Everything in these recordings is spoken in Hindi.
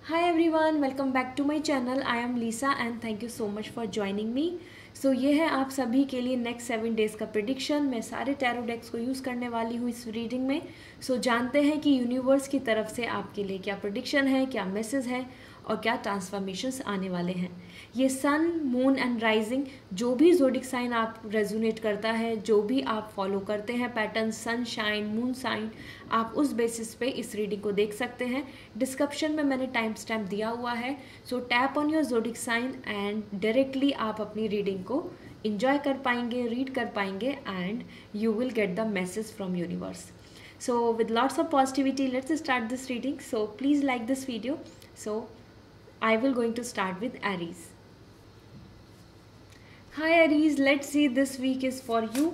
Hi everyone, welcome back to my channel. I am Lisa and thank you so much for joining me. So ये है आप सभी के लिए नेक्स्ट 7 डेज़ का प्रिडिक्शन। मैं सारे टैरो डेक्स को यूज़ करने वाली हूँ इस रीडिंग में। सो जानते हैं कि यूनिवर्स की तरफ से आपके लिए क्या प्रिडिक्शन है, क्या मैसेज है और क्या ट्रांसफॉर्मेशंस आने वाले हैं। ये सन, मून एंड राइजिंग, जो भी ज़ोडिक साइन आप रेजोनेट करता है, जो भी आप फॉलो करते हैं pattern, sun shine, moon sign, आप उस बेसिस पे इस रीडिंग को देख सकते हैं। डिस्क्रिप्शन में मैंने टाइम स्टैम्प दिया हुआ है। So tap on your zodiac sign and directly आप अपनी रीडिंग को इंजॉय कर पाएंगे, रीड कर पाएंगे and you will get the message from universe. So with lots of positivity, let's start this reading. So please like this video. So I will going to start with Aries. Hi Aries, let's see this week is for you.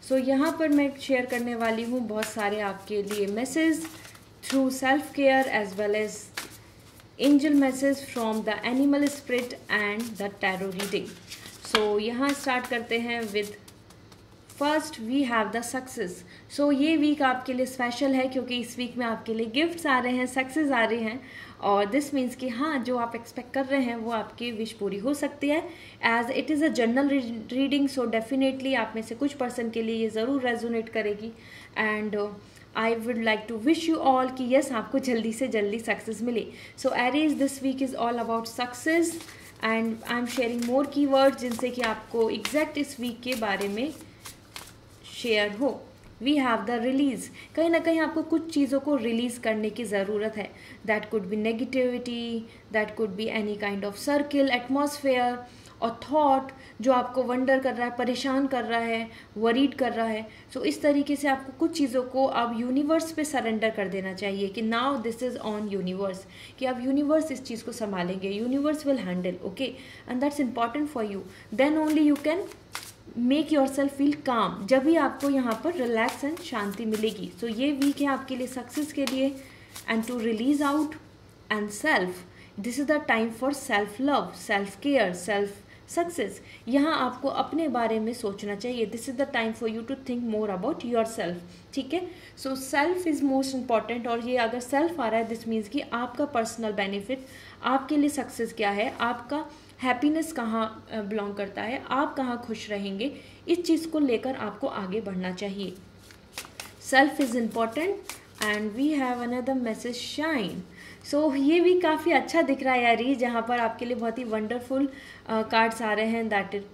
So यहाँ पर मैं शेयर करने वाली हूँ बहुत सारे आपके लिए message through self care as well as angel message from the animal spirit and the tarot reading. So यहाँ स्टार्ट करते हैं with first we have the success. So ये वीक आपके लिए स्पेशल है क्योंकि इस वीक में आपके लिए गिफ्ट्स आ रहे हैं, सक्सेस आ रहे हैं और दिस मीन्स कि हाँ, जो आप एक्सपेक्ट कर रहे हैं वो आपकी विश पूरी हो सकती है. As it is a general reading, so definitely आप में से कुछ पर्सन के लिए ये ज़रूर रेजोनेट करेगी and I would like to wish you all कि यस, आपको जल्दी से जल्दी सक्सेस मिले. So Aries, this week is all about success and I am sharing more keywords जिनसे कि आपको एग्जैक्ट इस वीक के बारे में शेयर हो. We have the release. कहीं ना कहीं आपको कुछ चीज़ों को रिलीज़ करने की ज़रूरत है. That could be negativity, that could be any kind of circle, atmosphere और थॉट जो आपको वंडर कर रहा है, परेशान कर रहा है, वरीड कर रहा है. सो इस तरीके से आपको कुछ चीज़ों को अब यूनिवर्स पे सरेंडर कर देना चाहिए कि now this is on universe, कि अब यूनिवर्स इस चीज़ को संभालेंगे, universe will handle. Okay, and that's important for you. Then only you can make your self feel calm. जब भी आपको यहाँ पर रिलैक्स एंड शांति मिलेगी. सो ये वीक है आपके लिए सक्सेस के लिए and to release out and self. This is the time for self love, self care, self success. यहाँ आपको अपने बारे में सोचना चाहिए. This is the time for you to think more about your self. ठीक है, so self is most important. और ये अगर सेल्फ आ रहा है, दिस मीन्स कि आपका पर्सनल बेनिफिट, आपके लिए सक्सेस क्या है, आपका हैप्पीनेस कहाँ बिलोंग करता है, आप कहाँ खुश रहेंगे, इस चीज़ को लेकर आपको आगे बढ़ना चाहिए. Self is important and we have another message, shine. So ये भी काफ़ी अच्छा दिख रहा है यारी, जहाँ पर आपके लिए बहुत ही वंडरफुल कार्ड्स आ रहे हैं. That is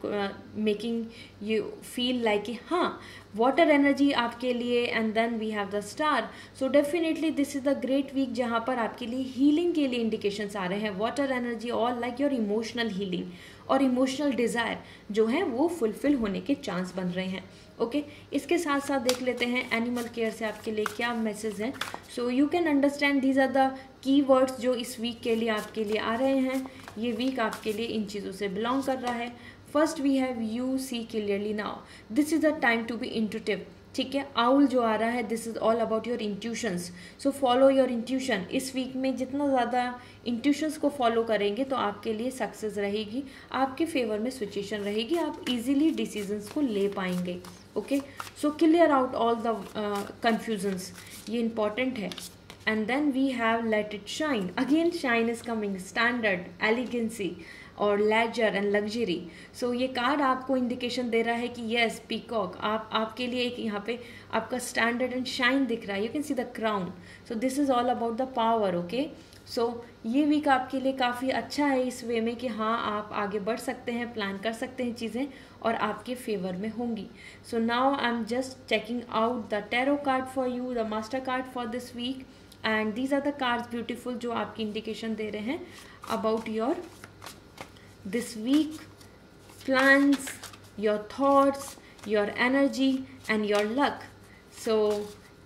making you feel like कि हाँ, वाटर एनर्जी आपके लिए and then we have the star. So definitely this is the great week जहाँ पर आपके लिए हीलिंग के लिए इंडिकेशंस आ रहे हैं. Water energy all like your emotional healing और इमोशनल डिज़ायर जो है वो फुलफिल होने के चांस बन रहे हैं. ओके, इसके साथ साथ देख लेते हैं एनिमल केयर से आपके लिए क्या मैसेज हैं. So you can understand these are the key words जो इस वीक के लिए आपके लिए आ रहे हैं. ये वीक आपके लिए इन चीज़ों से बिलोंग कर रहा है. First we have you see clearly now. This is the time to be intuitive. ठीक है, आउल जो आ रहा है, this is all about your intuitions. So follow your intuition. इस वीक में जितना ज़्यादा इंट्यूशंस को फॉलो करेंगे तो आपके लिए सक्सेस रहेगी, आपके फेवर में सिचुएशन रहेगी, आप इजीली डिसीजंस को ले पाएंगे. Okay, so clear out all the confusions, ये इंपॉर्टेंट है. And then we have let it shine. Again shine is coming, standard, elegancy और लेजर एंड लग्जरी. सो ये कार्ड आपको इंडिकेशन दे रहा है कि येस, पीकॉक, आपके लिए एक यहाँ पे आपका स्टैंडर्ड एंड शाइन दिख रहा है. You can see the crown. So this is all about the power. Okay, so ये वीक आपके लिए काफ़ी अच्छा है इस वे में कि हाँ, आप आगे बढ़ सकते हैं, प्लान कर सकते हैं चीज़ें और आपके फेवर में होंगी. So now I am just checking out the tarot card for you, the master card for this week and these are the cards beautiful जो आपकी इंडिकेशन दे रहे हैं about your this week, plans, your thoughts, your energy and your luck. So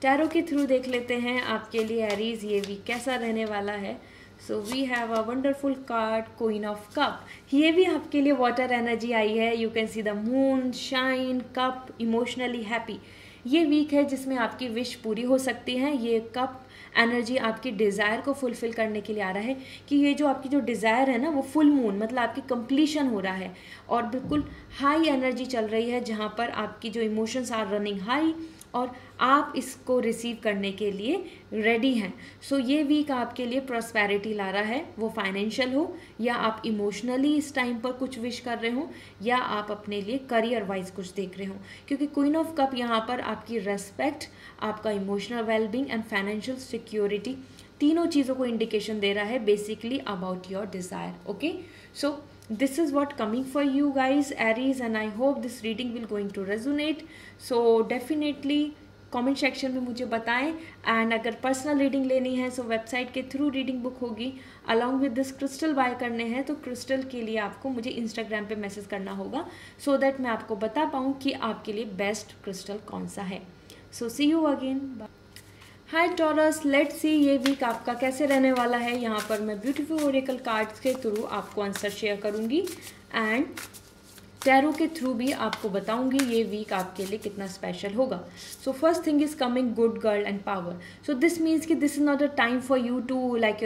tarot के थ्रू देख लेते हैं आपके लिए एरीज ये वीक कैसा रहने वाला है. So we have a wonderful card, queen of cup. ये भी आपके लिए वाटर एनर्जी आई है. You can see the moon, shine, cup, emotionally happy. ये वीक है जिसमें आपकी विश पूरी हो सकती है. ये कप एनर्जी आपकी डिज़ायर को फुलफ़िल करने के लिए आ रहा है कि ये जो आपकी जो डिज़ायर है ना, वो फुल मून मतलब आपकी कंप्लीशन हो रहा है और बिल्कुल हाई एनर्जी चल रही है जहाँ पर आपकी जो इमोशंस आर रनिंग हाई और आप इसको रिसीव करने के लिए रेडी हैं। सो ये वीक आपके लिए प्रॉस्पेरिटी ला रहा है, वो फाइनेंशियल हो या आप इमोशनली इस टाइम पर कुछ विश कर रहे हो या आप अपने लिए करियर वाइज कुछ देख रहे हो, क्योंकि क्वीन ऑफ कप यहाँ पर आपकी रेस्पेक्ट, आपका emotional wellbeing and financial security, तीनों चीज़ों को इंडिकेशन दे रहा है basically about your desire. Okay, so this is what coming for you guys Aries, and I hope this reading will going to resonate. So definitely comment section में मुझे बताएं, एंड अगर पर्सनल रीडिंग लेनी है तो वेबसाइट के थ्रू रीडिंग बुक होगी। Along with this crystal buy करने हैं तो क्रिस्टल के लिए आपको मुझे इंस्टाग्राम पे मैसेज करना होगा सो दैट मैं आपको बता पाऊँ कि आपके लिए बेस्ट क्रिस्टल कौन सा है। So see you again, bye. Hi Taurus, let's see ये वीक आपका कैसे रहने वाला है। यहाँ पर मैं ब्यूटीफुल ओरेकल कार्ड्स के थ्रू आपको आंसर शेयर करूँगी एंड टैरो के थ्रू भी आपको बताऊंगी ये वीक आपके लिए कितना स्पेशल होगा। So first thing is coming good girl and power. So this means कि this is not a time for you to like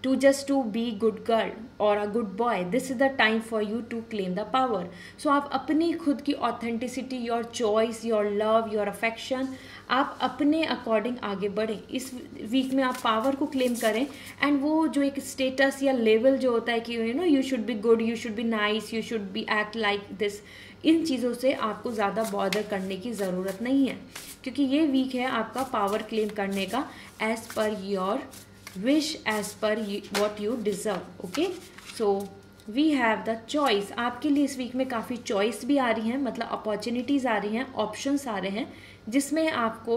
to just to be good girl और a good boy, this is the time for you to claim the power. So आप अपनी खुद की authenticity, your choice, your love, your affection, आप अपने अकॉर्डिंग आगे बढ़ें। इस वीक में आप पावर को क्लेम करें एंड वो जो एक स्टेटस या लेवल जो होता है कि you should be good, you should be nice, you should be act like this, इन चीज़ों से आपको ज़्यादा बॉदर करने की ज़रूरत नहीं है, क्योंकि ये वीक है आपका पावर क्लेम करने का as per your wish, as per what you deserve. Okay, so we have the choice. आपके लिए इस वीक में काफ़ी चॉइस भी आ रही हैं, मतलब अपॉर्चुनिटीज़ आ रही हैं, ऑप्शंस आ रहे हैं, जिसमें आपको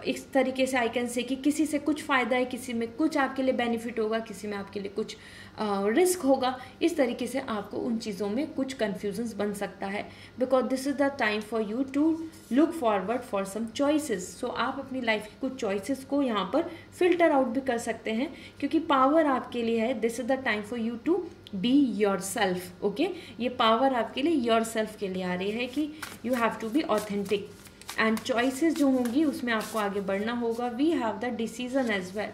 इस तरीके से आई कैन से कि किसी से कुछ फ़ायदा है, किसी में कुछ आपके लिए बेनिफिट होगा, किसी में आपके लिए कुछ रिस्क होगा। इस तरीके से आपको उन चीज़ों में कुछ कन्फ्यूजन्स बन सकता है, because this is the time for you to look forward for some choices. So आप अपनी लाइफ की कुछ चॉइसेस को यहाँ पर फिल्टर आउट भी कर सकते हैं, क्योंकि पावर आपके लिए है। This is the time for you to be your self. Okay, ये पावर आपके लिए योर सेल्फ के लिए आ रही है कि you have to be authentic and choices जो होंगी उसमें आपको आगे बढ़ना होगा। We have the decision as well.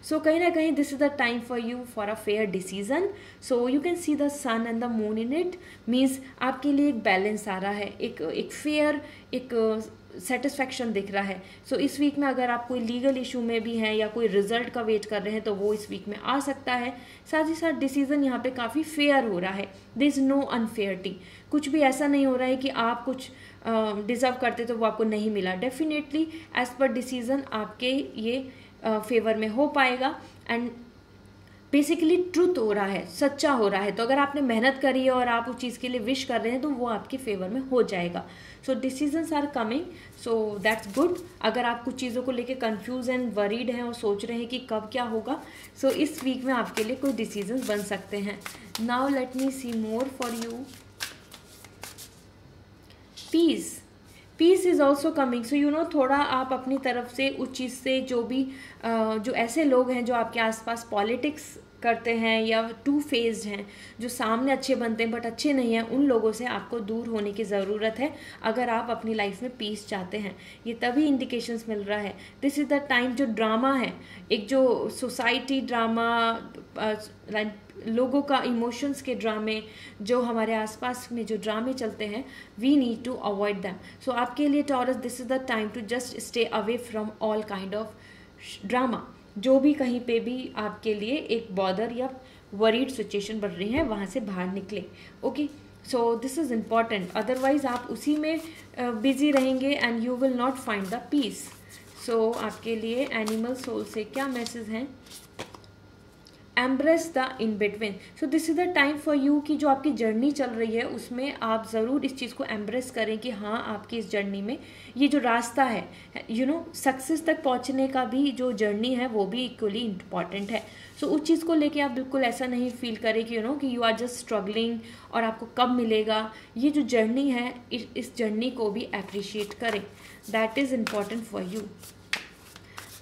So कहीं ना कहीं this is the time for you for a fair decision. So you can see the sun and the moon in it, means आपके लिए एक बैलेंस आ रहा है, एक फेयर, एक सेटिस्फैक्शन दिख रहा है। सो इस वीक में अगर आप कोई लीगल इशू में भी हैं या कोई रिजल्ट का वेट कर रहे हैं तो वो इस वीक में आ सकता है। साथ ही साथ डिसीजन यहाँ पे काफ़ी फेयर हो रहा है, देयर इज़ नो अनफेयरिटी। कुछ भी ऐसा नहीं हो रहा है कि आप कुछ डिज़र्व करते तो वो आपको नहीं मिला। डेफिनेटली एज पर डिसीजन आपके ये फेवर में हो पाएगा एंड बेसिकली ट्रूथ हो रहा है, सच्चा हो रहा है। तो अगर आपने मेहनत करी है और आप उस चीज़ के लिए विश कर रहे हैं तो वो आपके फेवर में हो जाएगा। So decisions are coming, so that's good. अगर आप कुछ चीज़ों को लेके कंफ्यूज एंड वरीड हैं और सोच रहे हैं कि कब क्या होगा, सो इस वीक में आपके लिए कोई डिसीजंस बन सकते हैं। Now let me see more for you. Peace is also coming. So थोड़ा आप अपनी तरफ से उस चीज़ से जो ऐसे लोग हैं जो आपके आसपास पॉलिटिक्स करते हैं या टू फेस्ड हैं, जो सामने अच्छे बनते हैं बट अच्छे नहीं हैं, उन लोगों से आपको दूर होने की ज़रूरत है अगर आप अपनी लाइफ में पीस चाहते हैं। ये तभी इंडिकेशंस मिल रहा है। दिस इज़ द टाइम, जो ड्रामा है, एक जो सोसाइटी ड्रामा, लोगों का इमोशंस के ड्रामे, जो हमारे आसपास में जो ड्रामे चलते हैं, we need to avoid them. So आपके लिए Taurus, this is the time to just stay away from all kind of drama. जो भी कहीं पे भी आपके लिए एक बॉदर या वरीड सिचुएशन बढ़ रही है, वहाँ से बाहर निकले। Okay, so this is important, otherwise आप उसी में बिजी रहेंगे and you will not find the peace. So आपके लिए एनिमल सोल से क्या मैसेज हैं? Embrace the in between. So this is the time for you कि जो आपकी जर्नी चल रही है उसमें आप ज़रूर इस चीज़ को एम्ब्रेस करें कि हाँ, आपकी इस जर्नी में ये जो रास्ता है, सक्सेस तक पहुंचने का भी जो जर्नी है वो भी इक्वली इम्पॉर्टेंट है। सो उस चीज़ को लेके आप बिल्कुल ऐसा नहीं फील करें कि कि यू आर जस्ट स्ट्रगलिंग और आपको कब मिलेगा। ये जो जर्नी है, इस जर्नी को भी अप्रिशिएट करें, that is important for you.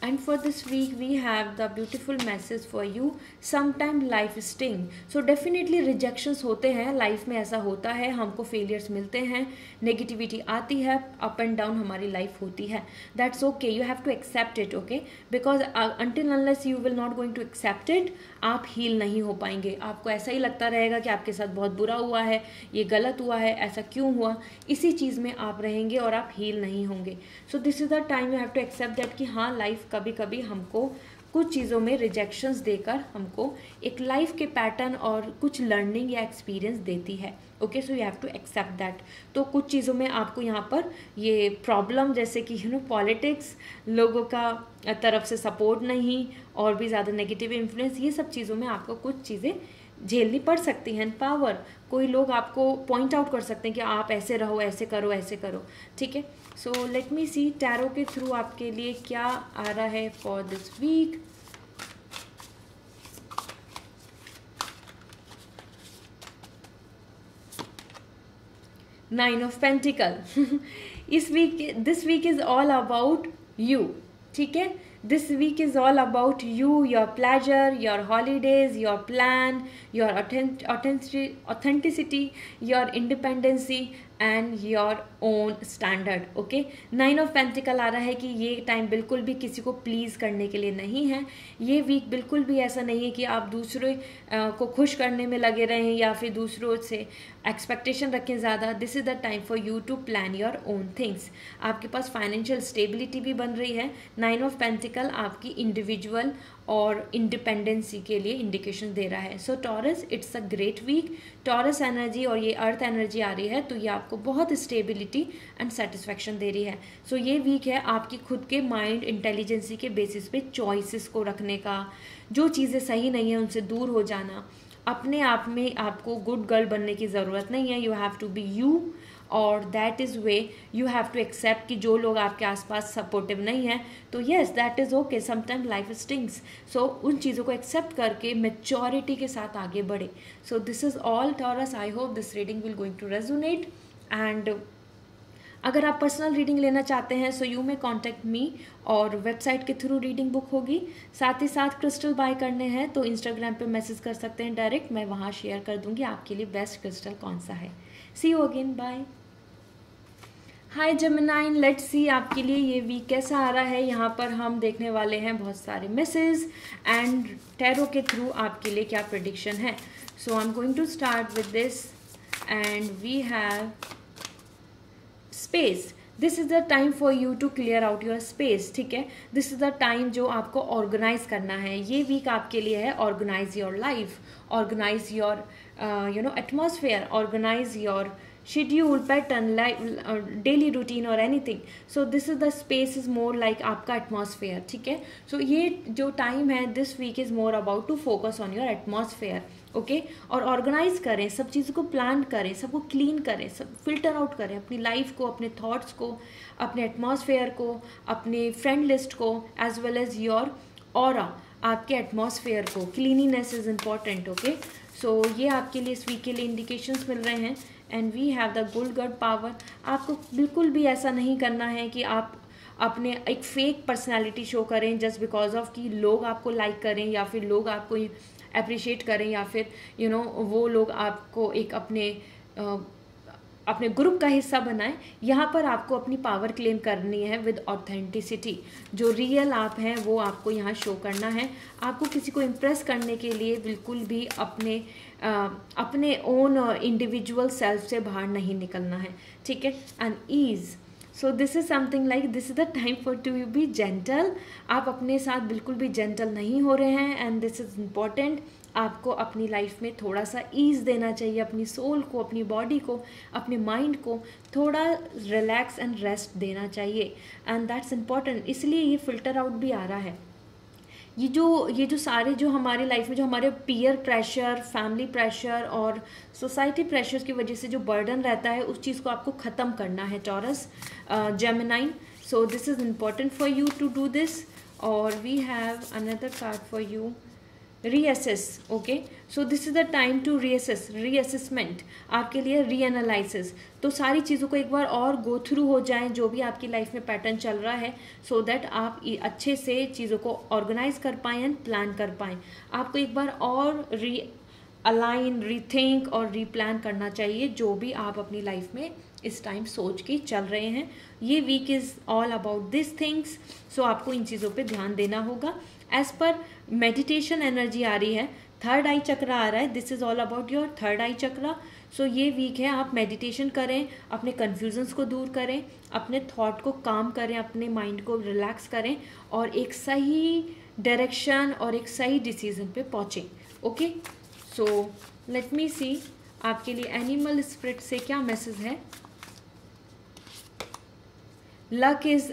And for this week we have the beautiful message for you. Sometime life sting. So definitely rejections होते हैं लाइफ में, ऐसा होता है, हमको फेलियर्स मिलते हैं, नेगेटिविटी आती है, अप एंड डाउन हमारी लाइफ होती है. That's okay, you have to accept it. Okay, because until unless you will not going to accept it, आप हील नहीं हो पाएंगे. आपको ऐसा ही लगता रहेगा कि आपके साथ बहुत बुरा हुआ है, ये गलत हुआ है, ऐसा क्यों हुआ, इसी चीज़ में आप रहेंगे और आप हील नहीं होंगे. So this is the time you have to accept that कि हाँ, लाइफ कभी कभी हमको कुछ चीज़ों में रिजेक्शंस देकर हमको एक लाइफ के पैटर्न और कुछ लर्निंग या एक्सपीरियंस देती है. Okay, so you have to accept that. तो कुछ चीज़ों में आपको यहाँ पर ये प्रॉब्लम, जैसे कि पॉलिटिक्स, लोगों का तरफ से सपोर्ट नहीं, और भी ज़्यादा नेगेटिव इन्फ्लुएंस, ये सब चीज़ों में आपको कुछ चीज़ें झेलनी पड़ सकती हैं. पावर, कोई लोग आपको पॉइंट आउट कर सकते हैं कि आप ऐसे रहो, ऐसे करो, ऐसे करो. ठीक है, so let me see tarot के थ्रू आपके लिए क्या आ रहा है for this week. Nine of pentacle. This week is all about you. ठीक है, this week is all about you, your pleasure, your holidays, your plan, your authenticity, your independency and your own standard. Okay, nine of pentacles आ रहा है कि ये टाइम बिल्कुल भी किसी को प्लीज़ करने के लिए नहीं है. ये वीक बिल्कुल भी ऐसा नहीं है कि आप दूसरे को खुश करने में लगे रहें या फिर दूसरों से एक्सपेक्टेशन रखें ज़्यादा. This is the time for you to plan your own things. आपके पास फाइनेंशियल स्टेबिलिटी भी बन रही है. नाइन ऑफ पेंटिकल आपकी इंडिविजुअल और इंडिपेंडेंसी के लिए इंडिकेशन दे रहा है. So Taurus, it's a great week. Taurus energy और ये अर्थ एनर्जी आ रही है, तो ये आपको बहुत स्टेबिलिटी एंड सेटिस्फैक्शन दे रही है. सो ये वीक है आपकी खुद के माइंड इंटेलिजेंसी के बेसिस पे चॉइसेस को रखने का, जो चीज़ें सही नहीं है उनसे दूर हो जाना. अपने आप में आपको गुड गर्ल बनने की ज़रूरत नहीं है. You have to be you, और that is way you have to accept कि जो लोग आपके आसपास सपोर्टिव नहीं है, तो yes that is okay, sometime life stings. So उन चीज़ों को एक्सेप्ट करके मेच्योरिटी के साथ आगे बढ़े. So this is all Taurus. I hope this reading will going to resonate. And अगर आप पर्सनल रीडिंग लेना चाहते हैं, सो यू में कॉन्टैक्ट मी, और वेबसाइट के थ्रू रीडिंग बुक होगी. साथ ही साथ क्रिस्टल बाय करने हैं तो इंस्टाग्राम पे मैसेज कर सकते हैं डायरेक्ट. मैं वहाँ शेयर कर दूँगी आपके लिए बेस्ट क्रिस्टल कौन सा है. See you again, bye. Hi Gemini, let's see आपके लिए ये वीक कैसा आ रहा है. यहाँ पर हम देखने वाले हैं बहुत सारे मैसेज एंड टैरो के थ्रू आपके लिए क्या प्रेडिक्शन है. So I am going to start with this and we have space. This is the time for you to clear out your space. ठीक है, दिस इज़ द टाइम जो आपको ऑर्गेनाइज करना है. ये वीक आपके लिए है organise your life, organise your atmosphere, organise your schedule, pattern, daily routine or anything. So this is the space is more like आपका atmosphere. ठीक है, so ये जो टाइम है this week is more about to focus on your atmosphere. Okay, और ऑर्गेनाइज करें, सब चीज़ों को प्लान करें, सबको क्लीन करें, सब फिल्टर आउट करें, अपनी लाइफ को, अपने थॉट्स को, अपने एटमॉस्फेयर को, अपने फ्रेंड लिस्ट को, as well as your aura, आपके एटमॉस्फेयर को. Cleanliness is important. Okay, so ये आपके लिए इस वीक के लिए इंडिकेशंस मिल रहे हैं. And we have the good god power. आपको बिल्कुल भी ऐसा नहीं करना है कि आप अपने एक फेक पर्सनालिटी शो करें जस्ट बिकॉज ऑफ कि लोग आपको लाइक करें या फिर लोग आपको अप्रिशिएट करें या फिर वो लोग आपको एक अपने ग्रुप का हिस्सा बनाएं. यहाँ पर आपको अपनी पावर क्लेम करनी है विद ऑथेंटिसिटी. जो रियल आप हैं वो आपको यहाँ शो करना है. आपको किसी को इम्प्रेस करने के लिए बिल्कुल भी अपने ओन इंडिविजुअल सेल्फ से बाहर नहीं निकलना है. ठीक है, and ease. So this is something like this is the time for to you be gentle. आप अपने साथ बिल्कुल भी जेंटल नहीं हो रहे हैं एंड दिस इज़ इम्पॉर्टेंट. आपको अपनी लाइफ में थोड़ा सा ईज़ देना चाहिए, अपनी सोल को, अपनी बॉडी को, अपने माइंड को थोड़ा रिलैक्स एंड रेस्ट देना चाहिए. And that's important. इसलिए ये फिल्टर आउट भी आ रहा है. ये जो सारे जो हमारे लाइफ में जो हमारे पीयर प्रेशर, फैमिली प्रेशर और सोसाइटी प्रेशर्स की वजह से जो बर्डन रहता है, उस चीज़ को आपको ख़त्म करना है Taurus, Gemini. So this is important for you to do this. और we have another card for you. Reassess, okay. So this is the time to reassess, reassessment आपके लिए, रीएनालाइसिस। तो सारी चीज़ों को एक बार और गो थ्रू हो जाएं, जो भी आपकी लाइफ में पैटर्न चल रहा है, सो दैट आप अच्छे से चीज़ों को ऑर्गेनाइज कर पाएँ एंड प्लान कर पाएँ। आपको एक बार और अलाइन, रीथिंक और रीप्लान करना चाहिए जो भी आप अपनी लाइफ में इस टाइम सोच के चल रहे हैं। ये week is all about this things, so आपको इन चीज़ों पे ध्यान देना होगा। एज पर मेडिटेशन एनर्जी आ रही है, थर्ड आई चक्रा आ रहा है, this is all about your third eye chakra. So ये वीक है, आप मेडिटेशन करें, अपने कन्फ्यूजन्स को दूर करें, अपने थॉट को काम करें, अपने माइंड को रिलैक्स करें और एक सही डायरेक्शन और एक सही डिसीजन पे पहुँचें, ओके। सो लेट मी सी आपके लिए एनिमल स्पिरिट से क्या मैसेज है। Luck is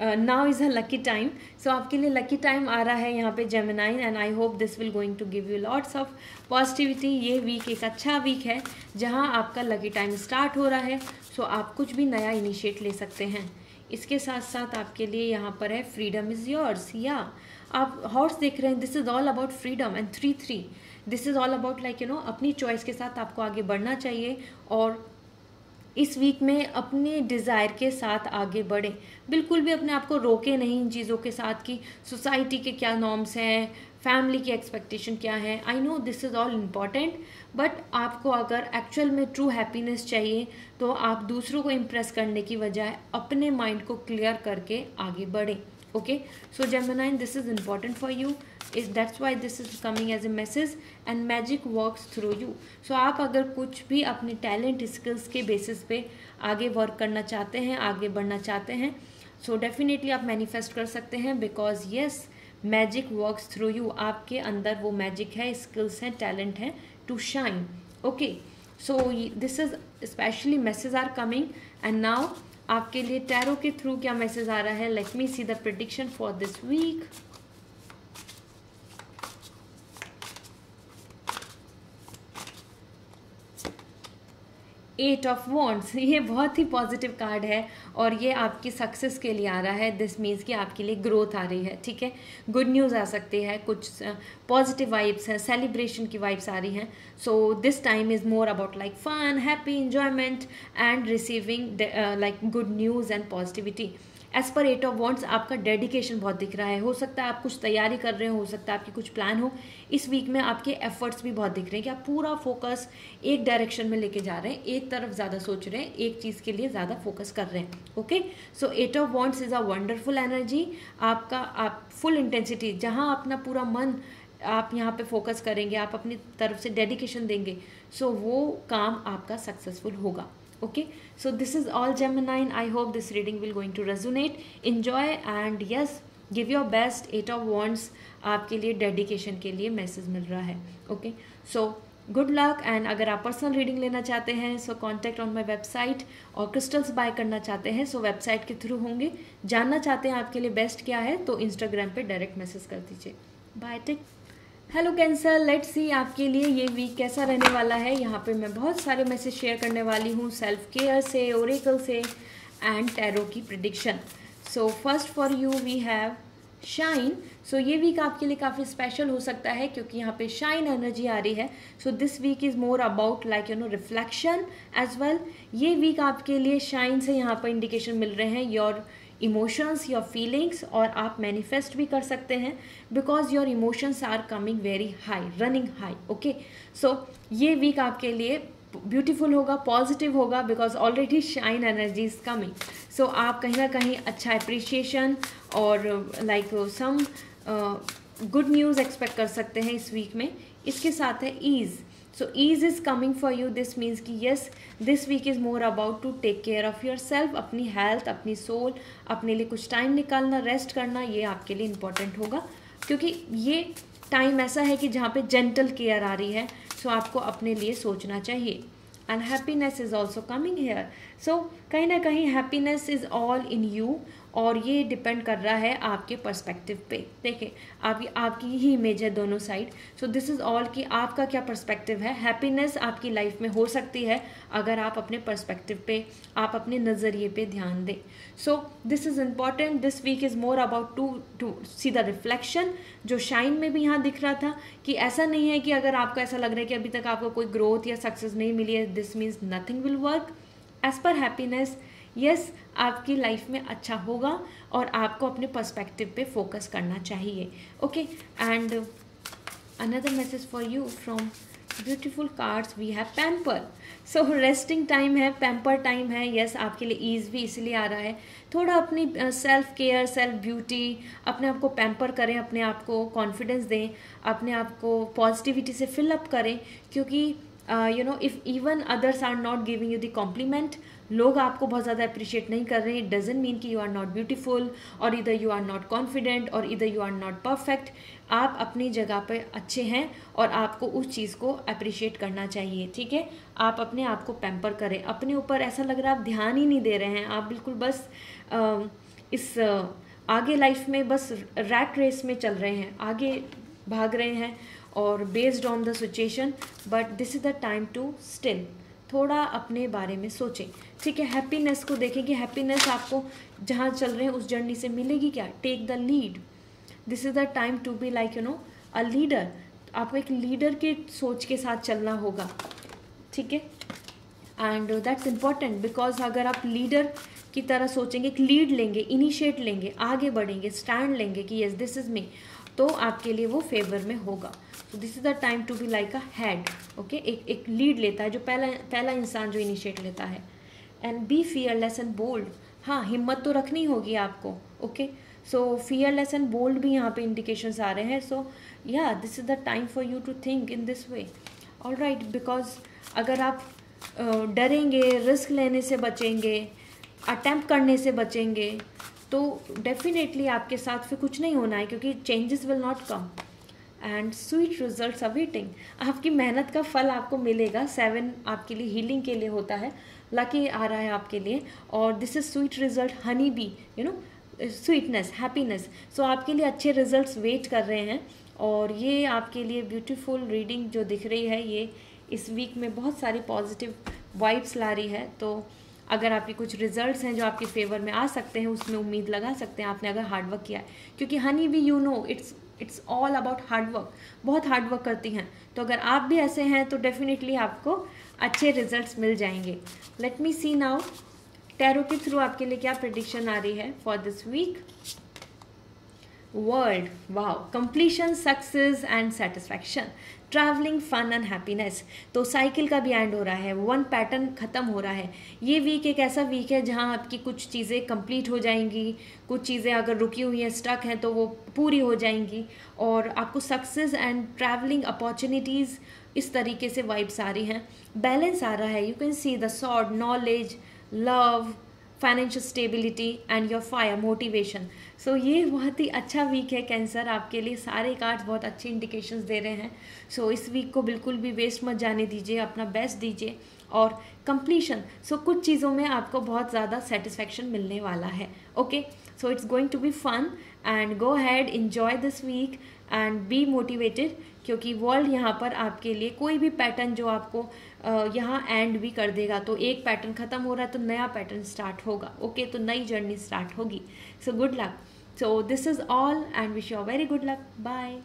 now is a lucky time, so आपके लिए लकी टाइम आ रहा है यहाँ पे Gemini, and I hope this will going to give you lots of positivity. ये वीक एक अच्छा वीक है जहाँ आपका लकी टाइम स्टार्ट हो रहा है, सो आप कुछ भी नया इनिशिएट ले सकते हैं। इसके साथ साथ आपके लिए यहाँ पर है फ्रीडम इज़ योर्स, या आप हॉर्स देख रहे हैं, this is all about freedom and 3-3, this is all about like अपनी चॉइस के साथ आपको आगे बढ़ना चाहिए और इस वीक में अपने डिज़ायर के साथ आगे बढ़ें। बिल्कुल भी अपने आप को रोके नहीं इन चीज़ों के साथ कि सोसाइटी के क्या नॉर्म्स हैं, फैमिली की एक्सपेक्टेशन क्या है। I know this is all important, but आपको अगर एक्चुअल में ट्रू हैप्पीनेस चाहिए तो आप दूसरों को इम्प्रेस करने की बजाय अपने माइंड को क्लियर करके आगे बढ़ें, okay. So Gemini, this is important for you, that's why this is coming as a message and magic works through you. So आप अगर कुछ भी अपने टैलेंट स्किल्स के बेसिस पे आगे वर्क करना चाहते हैं, आगे बढ़ना चाहते हैं, सो डेफिनेटली आप मैनिफेस्ट कर सकते हैं, because yes magic works through you. आपके अंदर वो मैजिक है, स्किल्स हैं, टैलेंट है to shine, okay. So this is specially message are coming, and now आपके लिए टैरो के थ्रू क्या मैसेज आ रहा है। Let me see the prediction for this week. Eight of wands, ये बहुत ही पॉजिटिव कार्ड है और ये आपकी सक्सेस के लिए आ रहा है। दिस मीन्स कि आपके लिए ग्रोथ आ रही है, ठीक है, गुड न्यूज़ आ सकती है, कुछ पॉजिटिव वाइब्स हैं, सेलिब्रेशन की वाइब्स आ रही हैं। So this time is more about like fun, happy, enjoyment and receiving like good news and positivity. As per eight of wands आपका डेडिकेशन बहुत दिख रहा है। हो सकता है आप कुछ तैयारी कर रहे हो सकता है आपकी कुछ प्लान हो। इस वीक में आपके एफर्ट्स भी बहुत दिख रहे हैं कि आप पूरा फोकस एक डायरेक्शन में लेके जा रहे हैं, एक तरफ ज़्यादा सोच रहे हैं, एक चीज़ के लिए ज़्यादा फोकस कर रहे हैं, okay. So eight of wands is a wonderful energy. आपका आप फुल इंटेंसिटी, जहाँ अपना पूरा मन आप यहाँ पे फोकस करेंगे, आप अपनी तरफ से डेडिकेशन देंगे, सो वो काम आपका सक्सेसफुल होगा, okay. So this is all Gemini. I hope this reading will going to resonate. Enjoy and yes, give your best. 8 of Wands आपके लिए डेडिकेशन के लिए मैसेज मिल रहा है, okay. So good luck, and अगर आप पर्सनल रीडिंग लेना चाहते हैं सो कॉन्टैक्ट ऑन माई वेबसाइट, और क्रिस्टल्स बाय करना चाहते हैं सो वेबसाइट के थ्रू होंगे। जानना चाहते हैं आपके लिए बेस्ट क्या है तो इंस्टाग्राम पे डायरेक्ट मैसेज कर दीजिए। Bye, take. Hello cancer, let's see आपके लिए ये वीक कैसा रहने वाला है। यहाँ पे मैं बहुत सारे मैसेज शेयर करने वाली हूँ, सेल्फ केयर से, ओरेकल से एंड टैरो की prediction. So first for you we have shine. So ये वीक आपके लिए काफ़ी स्पेशल हो सकता है क्योंकि यहाँ पे शाइन एनर्जी आ रही है। So this week is more about like reflection as well. ये वीक आपके लिए शाइन से यहाँ पर इंडिकेशन मिल रहे हैं योर इमोशंस, योर फीलिंग्स, और आप मैनिफेस्ट भी कर सकते हैं because your emotions are coming very high, running high, okay. So ये वीक आपके लिए ब्यूटीफुल होगा, पॉजिटिव होगा, because already shine energy is coming. So आप कहीं ना कहीं अच्छा अप्रिशिएशन और like some good news expect कर सकते हैं इस वीक में। इसके साथ है ease. So ease is coming for you. This means कि yes, this week is more about to take care of yourself. अपनी health, अपनी soul, अपने लिए कुछ टाइम निकालना, रेस्ट करना, ये आपके लिए इम्पॉर्टेंट होगा क्योंकि ये टाइम ऐसा है कि जहाँ पे जेंटल केयर आ रही है। सो आपको अपने लिए सोचना चाहिए। And happiness is also coming here. So कहीं ना कहीं happiness is all in you, और ये डिपेंड कर रहा है आपके पर्सपेक्टिव पे। देखिए आपकी ही इमेज है दोनों side. So this is all कि आपका क्या पर्सपेक्टिव है। हैप्पीनेस आपकी लाइफ में हो सकती है अगर आप अपने पर्सपेक्टिव पे, आप अपने नज़रिए पे ध्यान दें। So this is important. This week is more about to see the reflection, जो शाइन में भी यहाँ दिख रहा था कि ऐसा नहीं है कि अगर आपको ऐसा लग रहा है कि अभी तक आपको कोई ग्रोथ या सक्सेस नहीं मिली है, this means nothing will work as per happiness. Yes, आपकी लाइफ में अच्छा होगा और आपको अपने पर्सपेक्टिव पे फोकस करना चाहिए। Okay, and another message for you from beautiful cards we have pamper. So resting time है, पैम्पर टाइम है। यस, आपके लिए ईज भी इसलिए आ रहा है। थोड़ा अपनी सेल्फ केयर, सेल्फ ब्यूटी, अपने आप को पैम्पर करें, अपने आप को कॉन्फिडेंस दें, अपने आप को पॉजिटिविटी से फिलअप करें, क्योंकि you know if even others are not giving you the compliment, लोग आपको बहुत ज़्यादा अप्रिशिएट नहीं कर रहे हैं, इट डजेंट मीन कि यू आर नॉट ब्यूटीफुल और इधर यू आर नॉट कॉन्फिडेंट और इधर यू आर नॉट परफेक्ट। आप अपनी जगह पे अच्छे हैं और आपको उस चीज़ को अप्रिशिएट करना चाहिए। ठीक है, आप अपने आप को पैम्पर करें। अपने ऊपर ऐसा लग रहा है आप ध्यान ही नहीं दे रहे हैं, आप बिल्कुल बस इस आगे लाइफ में बस रैट रेस में चल रहे हैं, आगे भाग रहे हैं और based on the situation, but this is the time to still थोड़ा अपने बारे में सोचें। ठीक है, हैप्पीनेस को देखें कि हैप्पीनेस आपको जहाँ चल रहे हैं उस जर्नी से मिलेगी क्या। Take the lead, this is the time to be like you know a leader. आपको एक लीडर के सोच के साथ चलना होगा। ठीक है, एंड दैट्स इम्पॉर्टेंट बिकॉज अगर आप लीडर की तरह सोचेंगे, एक लीड लेंगे, इनिशिएट लेंगे, आगे बढ़ेंगे, स्टैंड लेंगे कि यस दिस इज़ मी, तो आपके लिए वो फेवर में होगा। तो this is the time to be like a head. Okay, एक लीड लेता है, जो पहला इंसान जो इनिशिएट लेता है। And be fearless and bold. हाँ, हिम्मत तो रखनी होगी आपको। Okay, so fearless and bold भी यहाँ पे इंडिकेशंस आ रहे हैं। सो या this is the time for you to think in this way. All right, because अगर आप डरेंगे, रिस्क लेने से बचेंगे, अटैम्प्ट करने से बचेंगे, तो डेफिनेटली आपके साथ फिर कुछ नहीं होना है, क्योंकि changes will not come and sweet results awaiting. आपकी मेहनत का फल आपको मिलेगा। 7 आपके लिए हीलिंग के लिए होता है, लकी आ रहा है आपके लिए, और this is sweet result, honey bee, you know sweetness, happiness. So आपके लिए अच्छे रिजल्ट्स वेट कर रहे हैं, और ये आपके लिए ब्यूटीफुल रीडिंग जो दिख रही है, ये इस वीक में बहुत सारी पॉजिटिव वाइब्स ला रही है। तो अगर आपके कुछ रिजल्ट्स हैं जो आपके फेवर में आ सकते हैं, उसमें उम्मीद लगा सकते हैं आपने अगर हार्डवर्क किया है, क्योंकि हनी भी you know it's all about hard work, बहुत हार्डवर्क करती हैं। तो अगर आप भी ऐसे हैं तो डेफिनेटली आपको अच्छे रिजल्ट्स मिल जाएंगे। Let me see now tarot के थ्रू आपके लिए क्या प्रेडिक्शन आ रही है for this week. World, wow, completion, success and satisfaction, travelling, fun and happiness. तो साइकिल का भी एंड हो रहा है, वन पैटर्न खत्म हो रहा है। ये वीक एक ऐसा वीक है जहां आपकी कुछ चीज़ें कंप्लीट हो जाएंगी, कुछ चीज़ें अगर रुकी हुई हैं, स्टक हैं, तो वो पूरी हो जाएंगी, और आपको सक्सेस एंड ट्रैवलिंग अपॉर्चुनिटीज़ इस तरीके से वाइब्स आ रही हैं। बैलेंस आ रहा है, you can see the sword, knowledge, love, financial stability and your fire, motivation. So ये बहुत ही अच्छा वीक है कैंसर आपके लिए। सारे कार्ड्स बहुत अच्छे इंडिकेशंस दे रहे हैं। सो इस वीक को बिल्कुल भी वेस्ट मत जाने दीजिए, अपना बेस्ट दीजिए। और कंप्लीशन, सो कुछ चीज़ों में आपको बहुत ज़्यादा सेटिस्फैक्शन मिलने वाला है। Okay, so it's going to be fun and go ahead, enjoy this week and be motivated, क्योंकि वर्ल्ड यहाँ पर आपके लिए कोई भी पैटर्न जो आपको यहाँ एंड भी कर देगा। तो एक पैटर्न खत्म हो रहा है तो नया पैटर्न स्टार्ट होगा। ओके, तो नई जर्नी स्टार्ट होगी। So good luck. So this is all and wish you a very good luck. Bye.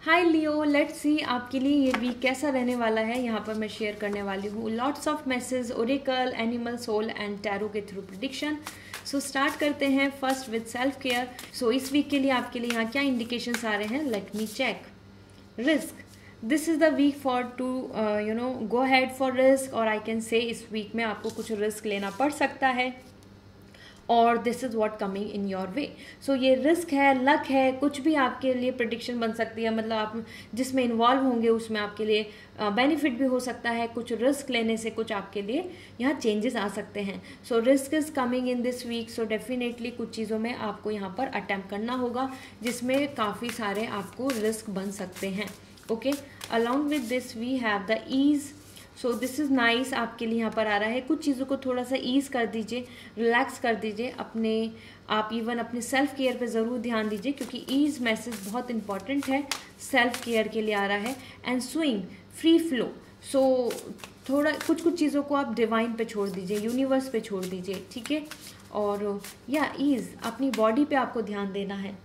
Hi Leo, let's see आपके लिए ये वीक कैसा रहने वाला है। यहाँ पर मैं शेयर करने वाली हूँ lots of message, oracle, animal soul and tarot के थ्रू प्रेडिक्शन। सो स्टार्ट करते हैं first with self care. So इस वीक के लिए आपके लिए यहाँ क्या इंडिकेशंस आ रहे हैं, let me check. Risk, this is the week for to you know go ahead for risk, और आई कैन से इस वीक में आपको कुछ रिस्क लेना पड़ सकता है, और this is what coming in your way. So ये रिस्क है, लक है, कुछ भी आपके लिए प्रेडिक्शन बन सकती है। मतलब आप जिसमें इन्वॉल्व होंगे उसमें आपके लिए बेनिफिट भी हो सकता है। कुछ रिस्क लेने से कुछ आपके लिए यहाँ चेंजेस आ सकते हैं। So risk is coming in this week. So definitely कुछ चीज़ों में आपको यहाँ पर अटैम्प्ट करना होगा, जिसमें काफ़ी सारे आपको रिस्क बन सकते हैं। Okay, along with this we have the ease, so this is nice, आपके लिए यहाँ पर आ रहा है। कुछ चीज़ों को थोड़ा सा ईज़ कर दीजिए, रिलैक्स कर दीजिए अपने आप, इवन अपने सेल्फ केयर पे ज़रूर ध्यान दीजिए, क्योंकि ईज मैसेज बहुत इंपॉर्टेंट है, सेल्फ केयर के लिए आ रहा है। एंड स्विंग फ्री फ्लो, सो थोड़ा कुछ चीज़ों को आप डिवाइन पे छोड़ दीजिए, यूनिवर्स पे छोड़ दीजिए, ठीक है। और या ईज़, अपनी बॉडी पे आपको ध्यान देना है।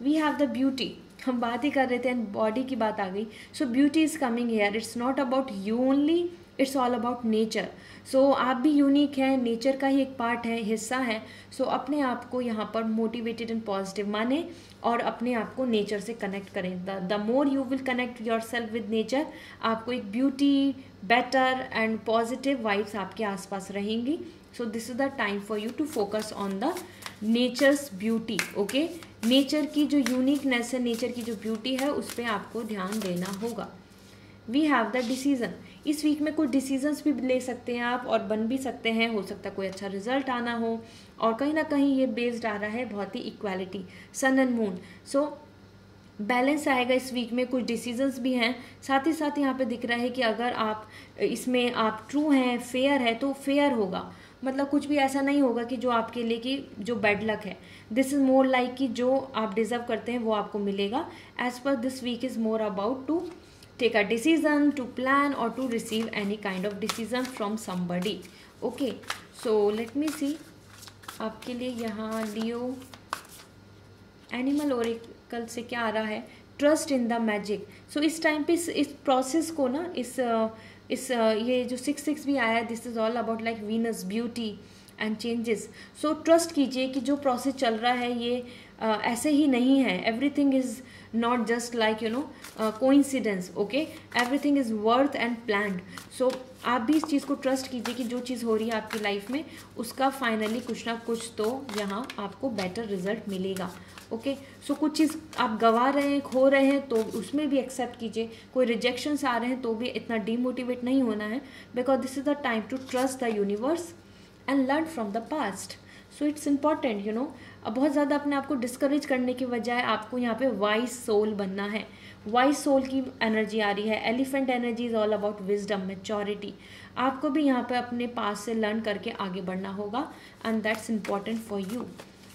वी हैव द ब्यूटी, हम बात ही कर रहे थे एंड बॉडी की बात आ गई। So beauty is coming here, it's not about you only, it's all about nature. So आप भी यूनिक हैं, नेचर का ही एक पार्ट है, हिस्सा है। सो अपने आप को यहाँ पर मोटिवेटेड एंड पॉजिटिव माने और अपने आप को नेचर से कनेक्ट करें। The more you will connect your self with nature, आपको एक beauty, better and positive vibes आपके आसपास रहेंगी। So this is the time for you to focus on the nature's beauty, okay. Nature की जो यूनिकनेस है, नेचर की जो ब्यूटी है, उस पर आपको ध्यान देना होगा। वी हैव द डिसीजन, इस वीक में कुछ डिसीजंस भी ले सकते हैं आप और बन भी सकते हैं, हो सकता है कोई अच्छा रिजल्ट आना हो, और कहीं ना कहीं ये बेस्ड आ रहा है बहुत ही equality, sun and moon. So balance आएगा इस वीक में, कुछ डिसीजंस भी हैं। साथ ही साथ यहाँ पे दिख रहा है कि अगर आप इसमें आप ट्रू हैं, फेयर है, तो फेयर होगा, मतलब कुछ भी ऐसा नहीं होगा कि जो आपके लिए कि जो बैड लक है। दिस इज मोर लाइक कि जो आप डिजर्व करते हैं वो आपको मिलेगा। As per this week is more about to take a decision, to plan or to receive any kind of decision from somebody. Okay, so let me see आपके लिए यहाँ लियो एनिमल ओरेकल से क्या आ रहा है, ट्रस्ट इन द मैजिक। सो इस टाइम पे इस प्रोसेस को ना, इस ये जो 6-6 भी आया है, this is all about like Venus beauty and changes. So trust कीजिए कि जो प्रोसेस चल रहा है ये ऐसे ही नहीं है, everything is not just like coincidence, okay, everything is worth and planned. So आप भी इस चीज़ को ट्रस्ट कीजिए कि जो चीज़ हो रही है आपकी लाइफ में उसका फाइनली कुछ ना कुछ तो यहाँ आपको बेटर रिजल्ट मिलेगा, ओके। सो कुछ चीज़ आप गंवा रहे हैं, खो रहे हैं, तो उसमें भी एक्सेप्ट कीजिए। कोई रिजेक्शंस आ रहे हैं तो भी इतना डीमोटिवेट नहीं होना है, because this is the time to trust the universe and learn from the past. So it's important, अब बहुत ज़्यादा अपने आप को डिस्करेज करने के बजाय आपको यहाँ पे वाइज सोल बनना है। वाइज सोल की एनर्जी आ रही है, elephant energy is all about wisdom, maturity. आपको भी यहाँ पे अपने पास से लर्न करके आगे बढ़ना होगा and that's important for you.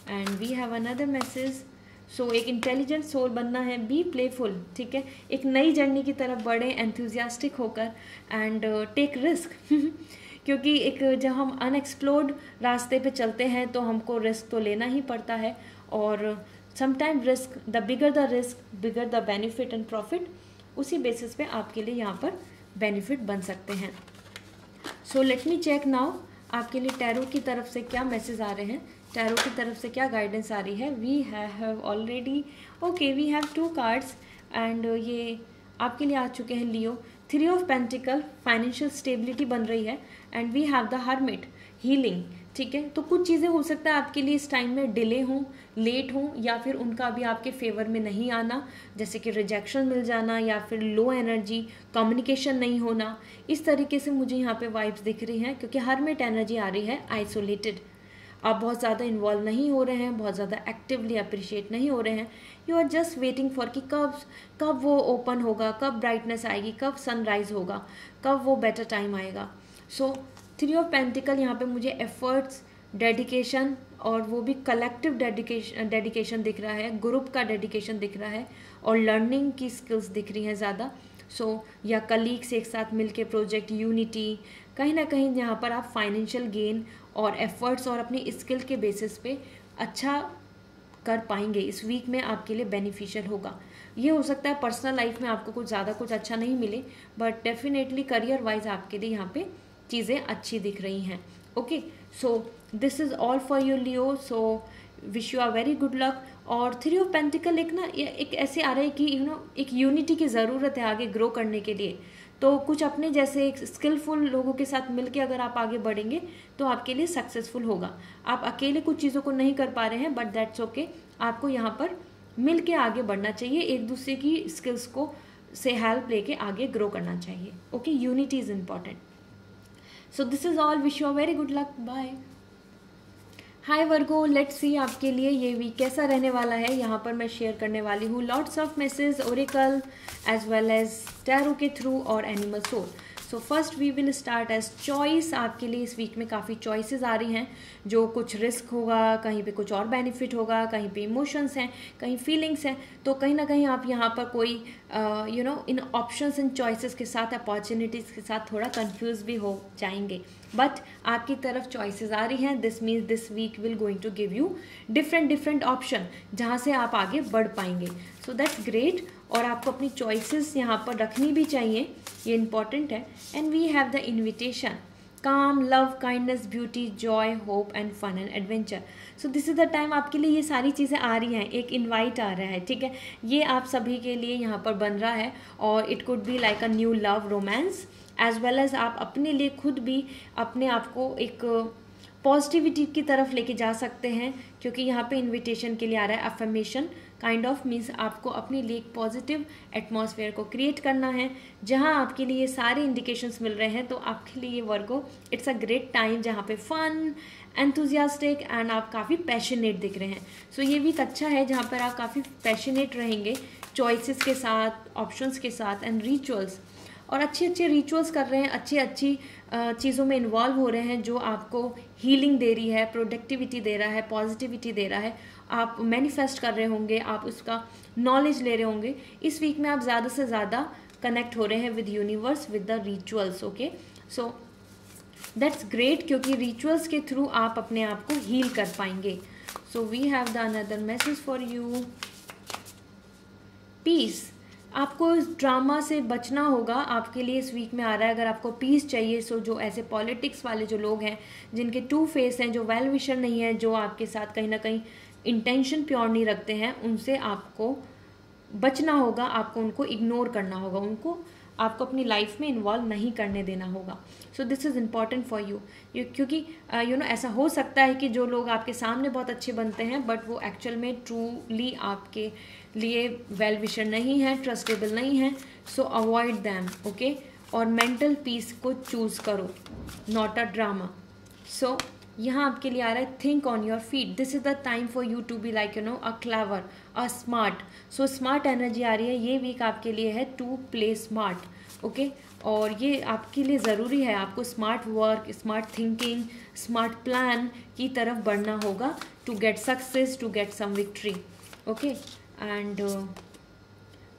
And we have another message. So एक इंटेलिजेंट सोल बनना है, बी प्लेफुल, ठीक है। एक नई जर्नी की तरफ बढ़े एंथुजियास्टिक होकर एंड टेक रिस्क क्योंकि एक जब हम अनएक्सप्लोर्ड रास्ते पे चलते हैं तो हमको रिस्क तो लेना ही पड़ता है, और sometime risk, the bigger the risk bigger the benefit and profit, उसी बेसिस पे आपके लिए यहाँ पर बेनिफिट बन सकते हैं। So let me check now आपके लिए टैरो की तरफ से क्या मैसेज आ रहे हैं, टैरो की तरफ से क्या गाइडेंस आ रही है। We have already, okay, we have 2 cards and ये आपके लिए आ चुके हैं Leo. 3 of pentacle, financial stability बन रही है, and we have the hermit, healing, ठीक है। तो कुछ चीज़ें हो सकता है आपके लिए इस टाइम में डिले हों, लेट हों, या फिर उनका अभी आपके फेवर में नहीं आना, जैसे कि रिजेक्शन मिल जाना या फिर लो एनर्जी, कम्युनिकेशन नहीं होना, इस तरीके से मुझे यहाँ पे वाइब्स दिख रही हैं, क्योंकि हर्मिट एनर्जी आ रही है आइसोलेटेड। आप बहुत ज़्यादा इन्वॉल्व नहीं हो रहे हैं, बहुत ज़्यादा एक्टिवली अप्रिशिएट नहीं हो रहे हैं, you are just waiting for कि कब वो ओपन होगा, कब ब्राइटनेस आएगी, कब सनराइज होगा, कब वो बेटर टाइम आएगा। सो 3 ऑफ पेंटिकल यहाँ पे मुझे एफर्ट्स, डेडिकेशन, और वो भी कलेक्टिव डेडिकेशन दिख रहा है, ग्रुप का डेडिकेशन दिख रहा है, और लर्निंग की स्किल्स दिख रही हैं ज़्यादा। सो या कलीग्स एक साथ मिलके प्रोजेक्ट, यूनिटी, कहीं ना कहीं यहाँ पर आप फाइनेंशियल गेन और एफर्ट्स और अपनी स्किल के बेसिस पे अच्छा कर पाएंगे। इस वीक में आपके लिए बेनिफिशियल होगा। ये हो सकता है पर्सनल लाइफ में आपको कुछ ज़्यादा कुछ अच्छा नहीं मिले, बट डेफिनेटली करियर वाइज आपके लिए यहाँ पे चीज़ें अच्छी दिख रही हैं, okay. So this is all for you Leo, so wish you are very good luck. और 3 ऑफ पेंटिकल एक ऐसे आ रहा है कि एक यूनिटी की ज़रूरत है आगे ग्रो करने के लिए। तो कुछ अपने जैसे एक स्किलफुल लोगों के साथ मिलके अगर आप आगे बढ़ेंगे तो आपके लिए सक्सेसफुल होगा। आप अकेले कुछ चीज़ों को नहीं कर पा रहे हैं, बट दैट्स ओके। आपको यहाँ पर मिलके आगे बढ़ना चाहिए, एक दूसरे की स्किल्स को से हेल्प लेके आगे ग्रो करना चाहिए, okay. Unity is important. So this is all, wish you a very good luck, bye. Hi Virgo, let's see आपके लिए ये वीक कैसा रहने वाला है। यहाँ पर मैं शेयर करने वाली हूँ lots of message, oracle as well as tarot के थ्रू और animal soul. So first we will start as choice. आपके लिए इस वीक में काफ़ी चॉइसेस आ रही हैं, जो कुछ रिस्क होगा, कहीं पे कुछ और बेनिफिट होगा, कहीं पे इमोशंस हैं, कहीं फीलिंग्स हैं। तो कहीं ना कहीं आप यहाँ पर कोई इन ऑप्शंस एंड चॉइसेस के साथ, अपॉर्चुनिटीज़ के साथ थोड़ा कंफ्यूज भी हो जाएंगे, बट आपकी तरफ चॉइसेस आ रही हैं। This means this week will going to give you different option जहाँ से आप आगे बढ़ पाएंगे। So that's great. और आपको अपनी चॉइसेस यहाँ पर रखनी भी चाहिए, ये इंपॉर्टेंट है। And we have the invitation, calm, love, kindness, beauty, joy, hope and fun and adventure. So this is the time आपके लिए ये सारी चीज़ें आ रही हैं, एक इनवाइट आ रहा है, ठीक है। ये आप सभी के लिए यहाँ पर बन रहा है, और it could be like a new love romance, as well as आप अपने लिए खुद भी अपने आप को एक पॉजिटिविटी की तरफ लेके जा सकते हैं, क्योंकि यहाँ पे इनविटेशन के लिए आ रहा है अफर्मेशन काइंड ऑफ, मीन्स आपको अपने लिए एक पॉजिटिव एटमॉस्फेयर को क्रिएट करना है, जहाँ आपके लिए ये सारे इंडिकेशंस मिल रहे हैं। तो आपके लिए वर्गो इट्स अ ग्रेट टाइम, जहाँ पे फन, एंथुजियास्टिक एंड आप काफ़ी पैशनेट दिख रहे हैं। सो ये वीक अच्छा है जहाँ पर आप काफ़ी पैशनेट रहेंगे चॉइसेस के साथ, ऑप्शंस के साथ एंड रिचुअल्स, और अच्छे रिचुअल्स कर रहे हैं, अच्छी चीज़ों में इन्वॉल्व हो रहे हैं जो आपको हीलिंग दे रही है, प्रोडक्टिविटी दे रहा है, पॉजिटिविटी दे रहा है। आप मैनिफेस्ट कर रहे होंगे, आप उसका नॉलेज ले रहे होंगे। इस वीक में आप ज़्यादा से ज़्यादा कनेक्ट हो रहे हैं with universe, with the rituals. Okay, so that's great, क्योंकि रिचुअल्स के थ्रू आप अपने आप को हील कर पाएंगे। So we have the another message for you, peace. आपको इस ड्रामा से बचना होगा, आपके लिए इस वीक में आ रहा है। अगर आपको पीस चाहिए, सो जो ऐसे पॉलिटिक्स वाले जो लोग हैं, जिनके टू फेस हैं, जो वेल विशर नहीं है, जो आपके साथ कहीं ना कहीं इंटेंशन प्योर नहीं रखते हैं, उनसे आपको बचना होगा, आपको उनको इग्नोर करना होगा, उनको आपको अपनी लाइफ में इन्वॉल्व नहीं करने देना होगा। So this is important for you, क्योंकि ऐसा हो सकता है कि जो लोग आपके सामने बहुत अच्छे बनते हैं, बट वो एक्चुअल में ट्रूली आपके लिए वेल विशर नहीं है, ट्रस्टेबल नहीं है। So avoid them, okay. और मेंटल पीस को चूज़ करो, नॉट अ ड्रामा। सो यहाँ आपके लिए आ रहा है, think on your feet. This is the time for you to be like a clever, a smart. So smart energy आ रही है, ये वीक आपके लिए है टू प्ले स्मार्ट, ओके। और ये आपके लिए ज़रूरी है, आपको smart work, smart thinking, smart plan की तरफ बढ़ना होगा to get success, to get some victory, okay. And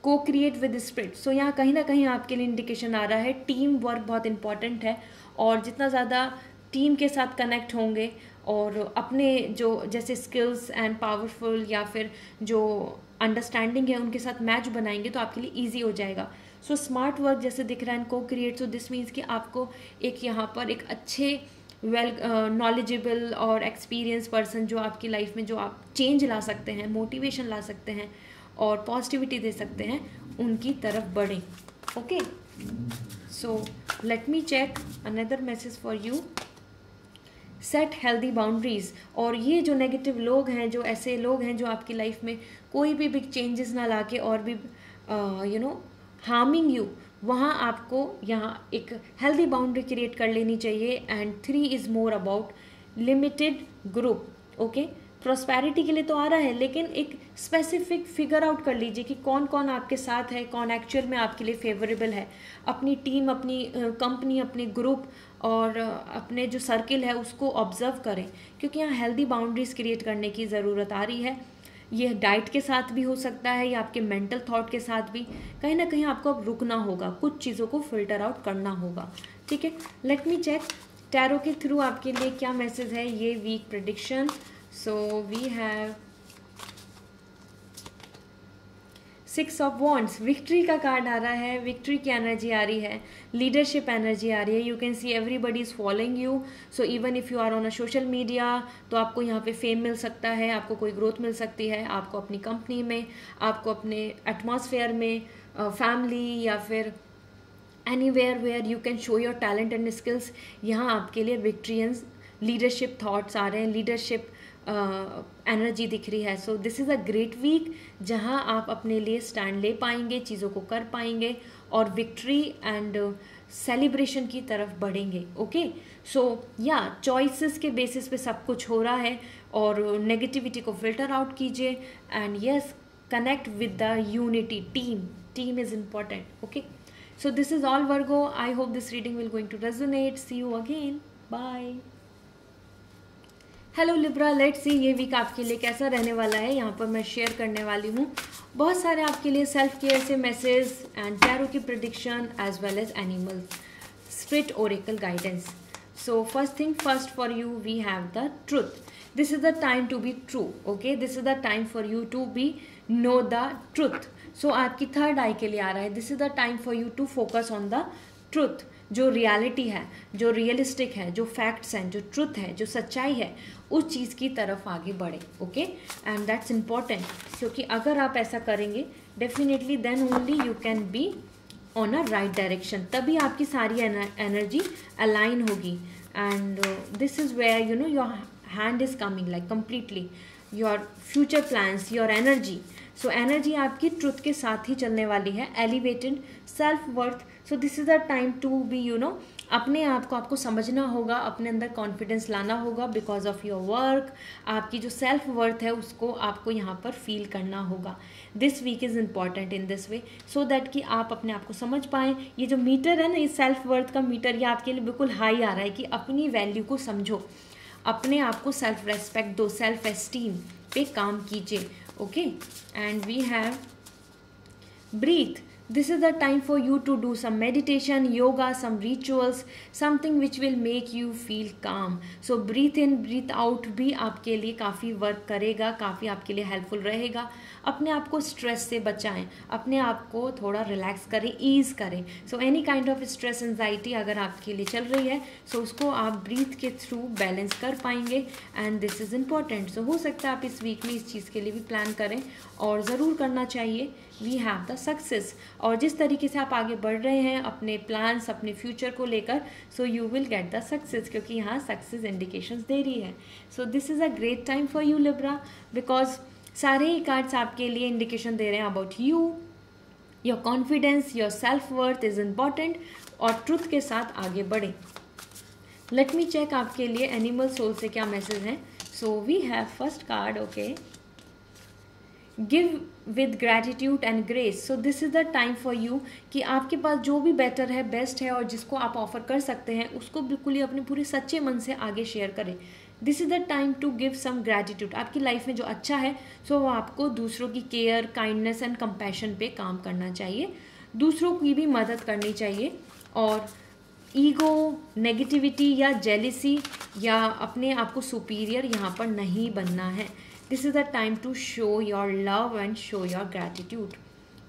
co-create with spirit. So यहाँ कहीं ना कहीं आपके लिए इंडिकेशन आ रहा है, टीम वर्क बहुत इंपॉर्टेंट है, और जितना ज़्यादा टीम के साथ कनेक्ट होंगे और अपने जो जैसे स्किल्स एंड पावरफुल या फिर जो अंडरस्टैंडिंग है उनके साथ मैच बनाएंगे, तो आपके लिए ईजी हो जाएगा। सो स्मार्ट वर्क जैसे दिख रहा है, को क्रिएट। सो दिस मीन्स कि आपको एक यहाँ पर एक अच्छे वेल नॉलेजेबल और एक्सपीरियंस पर्सन, जो आपकी लाइफ में जो आप चेंज ला सकते हैं, मोटिवेशन ला सकते हैं और पॉजिटिविटी दे सकते हैं, उनकी तरफ बढ़ें, okay. So let me check another message for you, set healthy boundaries. और ये जो नेगेटिव लोग हैं, जो ऐसे लोग हैं जो आपकी लाइफ में कोई भी बिग चेंजेस ना लाके और भी हार्मिंग यू, वहाँ आपको यहाँ एक हेल्दी बाउंड्री क्रिएट कर लेनी चाहिए। And 3 is more about limited group, okay. Prosperity के लिए तो आ रहा है, लेकिन एक स्पेसिफिक फिगर आउट कर लीजिए कि कौन कौन आपके साथ है, कौन एक्चुअल में आपके लिए फेवरेबल है। अपनी टीम, अपनी कंपनी, अपने ग्रुप और अपने जो सर्किल है उसको ऑब्जर्व करें, क्योंकि यहाँ हेल्दी बाउंड्रीज क्रिएट करने की ज़रूरत आ रही है। ये डाइट के साथ भी हो सकता है या आपके मेंटल थॉट के साथ भी। कहीं ना कहीं आपको अब रुकना होगा, कुछ चीज़ों को फिल्टर आउट करना होगा, ठीक है। लेट मी चेक टैरो के थ्रू आपके लिए क्या मैसेज है, ये week prediction. So we have 6 of wands, victory का कार्ड आ रहा है, विक्ट्री की एनर्जी आ रही है, लीडरशिप एनर्जी आ रही है। You can see everybody is following you. So even if you are on a social media, तो आपको यहाँ पे फेम मिल सकता है, आपको कोई ग्रोथ मिल सकती है, आपको अपनी कंपनी में, आपको अपने एटमॉस्फेयर में, फैमिली या फिर anywhere where you can show your talent and skills. यहाँ आपके लिए विक्ट्रियंस लीडरशिप थॉट्स आ रहे हैं, लीडरशिप एनर्जी दिख रही है। So this is a great week जहाँ आप अपने लिए स्टैंड ले पाएंगे, चीज़ों को कर पाएंगे और विक्ट्री एंड सेलिब्रेशन की तरफ बढ़ेंगे, ओके। सो या चॉइसेस के बेसिस पे सब कुछ हो रहा है, और नेगेटिविटी को फिल्टर आउट कीजिए and yes connect with the unity, team is important, okay. So this is all Virgo. I hope this reading will going to resonate. See you again. Bye. Hello Libra, let's see ये वीक आपके लिए कैसा रहने वाला है. यहाँ पर मैं शेयर करने वाली हूँ बहुत सारे आपके लिए सेल्फ केयर से मैसेज एंड टैरो की prediction as well as animal spirit oracle guidance. So first thing first, for you we have the truth. This is the time to be true. Okay, this is the time for you to be know the truth. So आपकी थर्ड आई के लिए आ रहा है. This is the time for you to focus on the truth. जो रियलिटी है, जो रियलिस्टिक है, जो फैक्ट्स हैं, जो ट्रुथ है, जो सच्चाई है, उस चीज़ की तरफ आगे बढ़े. ओके, एंड दैट्स इम्पॉर्टेंट, क्योंकि अगर आप ऐसा करेंगे definitely then only you can be on a right direction. तभी आपकी सारी एनर्जी अलाइन होगी. And this is where you know your hand is coming like completely your future plans, your energy. So energy आपकी ट्रुथ के साथ ही चलने वाली है. Elevated self worth. So this is the time to be you know अपने आप को आपको समझना होगा, अपने अंदर कॉन्फिडेंस लाना होगा बिकॉज ऑफ योर वर्क. आपकी जो सेल्फ वर्थ है उसको आपको यहाँ पर फील करना होगा. This week is important in this way so that कि आप अपने आप को समझ पाएँ. ये जो मीटर है ना, ये सेल्फ वर्थ का मीटर, ये आपके लिए बिल्कुल हाई आ रहा है कि अपनी वैल्यू को समझो, अपने आप को सेल्फ रेस्पेक्ट दो, सेल्फ एस्टीम पे काम कीजिए. Okay, and we have breathe. This is the time for you to do some meditation, yoga, some rituals, something which will make you feel calm. So breathe in, breathe out भी आपके लिए काफ़ी वर्क करेगा, काफ़ी आपके लिए हेल्पफुल रहेगा. अपने आप को स्ट्रेस से बचाएं, अपने आप को थोड़ा रिलैक्स करें, ईज़ करें. So any kind of stress anxiety अगर आपके लिए चल रही है सो उसको आप ब्रीथ के थ्रू बैलेंस कर पाएंगे. And this is important. So हो सकता है आप इस वीक में इस चीज़ के लिए भी प्लान करें और ज़रूर करना चाहिए. We have the success. और जिस तरीके से आप आगे बढ़ रहे हैं अपने प्लान्स, अपने फ्यूचर को लेकर, so you will get the success, क्योंकि यहाँ सक्सेस इंडिकेशंस दे रही है. So this is a great time for you Libra, because सारे ही कार्ड्स आपके लिए इंडिकेशन दे रहे हैं about you, your confidence, your self worth is important, और ट्रुथ के साथ आगे बढ़े. लेट मी चेक आपके लिए एनिमल सोल से क्या मैसेज हैं. So we have first card. Okay, give with gratitude and grace. So this is the time for you कि आपके पास जो भी बेटर है, बेस्ट है, और जिसको आप ऑफर कर सकते हैं उसको बिल्कुल ही अपने पूरे सच्चे मन से आगे शेयर करें. This is the time to give some gratitude. आपकी लाइफ में जो अच्छा है सो वो आपको दूसरों की केयर, काइंडनेस एंड कंपैशन पे काम करना चाहिए. दूसरों की भी मदद करनी चाहिए, और ईगो, नेगेटिविटी या जेलिसी या अपने आप को सुपीरियर यहाँ पर नहीं बनना है. This is the time to show your love and show your gratitude.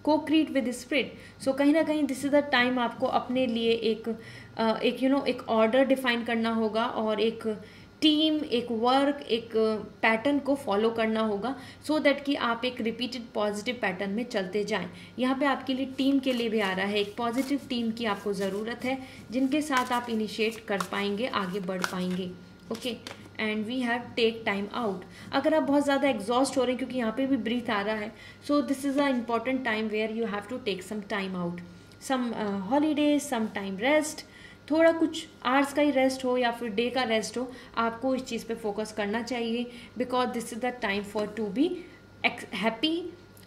Co-create with the spirit. So कहीं ना कहीं this is the time आपको अपने लिए एक ऑर्डर डिफाइन करना होगा, और एक टीम, एक वर्क, एक पैटर्न को फॉलो करना होगा, सो दैट कि आप एक रिपीटेड पॉजिटिव पैटर्न में चलते जाएं. यहाँ पे आपके लिए टीम के लिए भी आ रहा है. एक पॉजिटिव टीम की आपको ज़रूरत है जिनके साथ आप इनिशिएट कर पाएंगे, आगे बढ़ पाएंगे. Okay, and we have take time out. अगर आप बहुत ज़्यादा एग्जॉस्ट हो रहे हैं, क्योंकि यहाँ पे भी ब्रीथ आ रहा है, so this is a important time where you have to take some time out, some holidays, some time rest. थोड़ा कुछ आवर्स का ही रेस्ट हो या फिर डे का रेस्ट हो, आपको इस चीज़ पे फोकस करना चाहिए, because this is the time for to be happy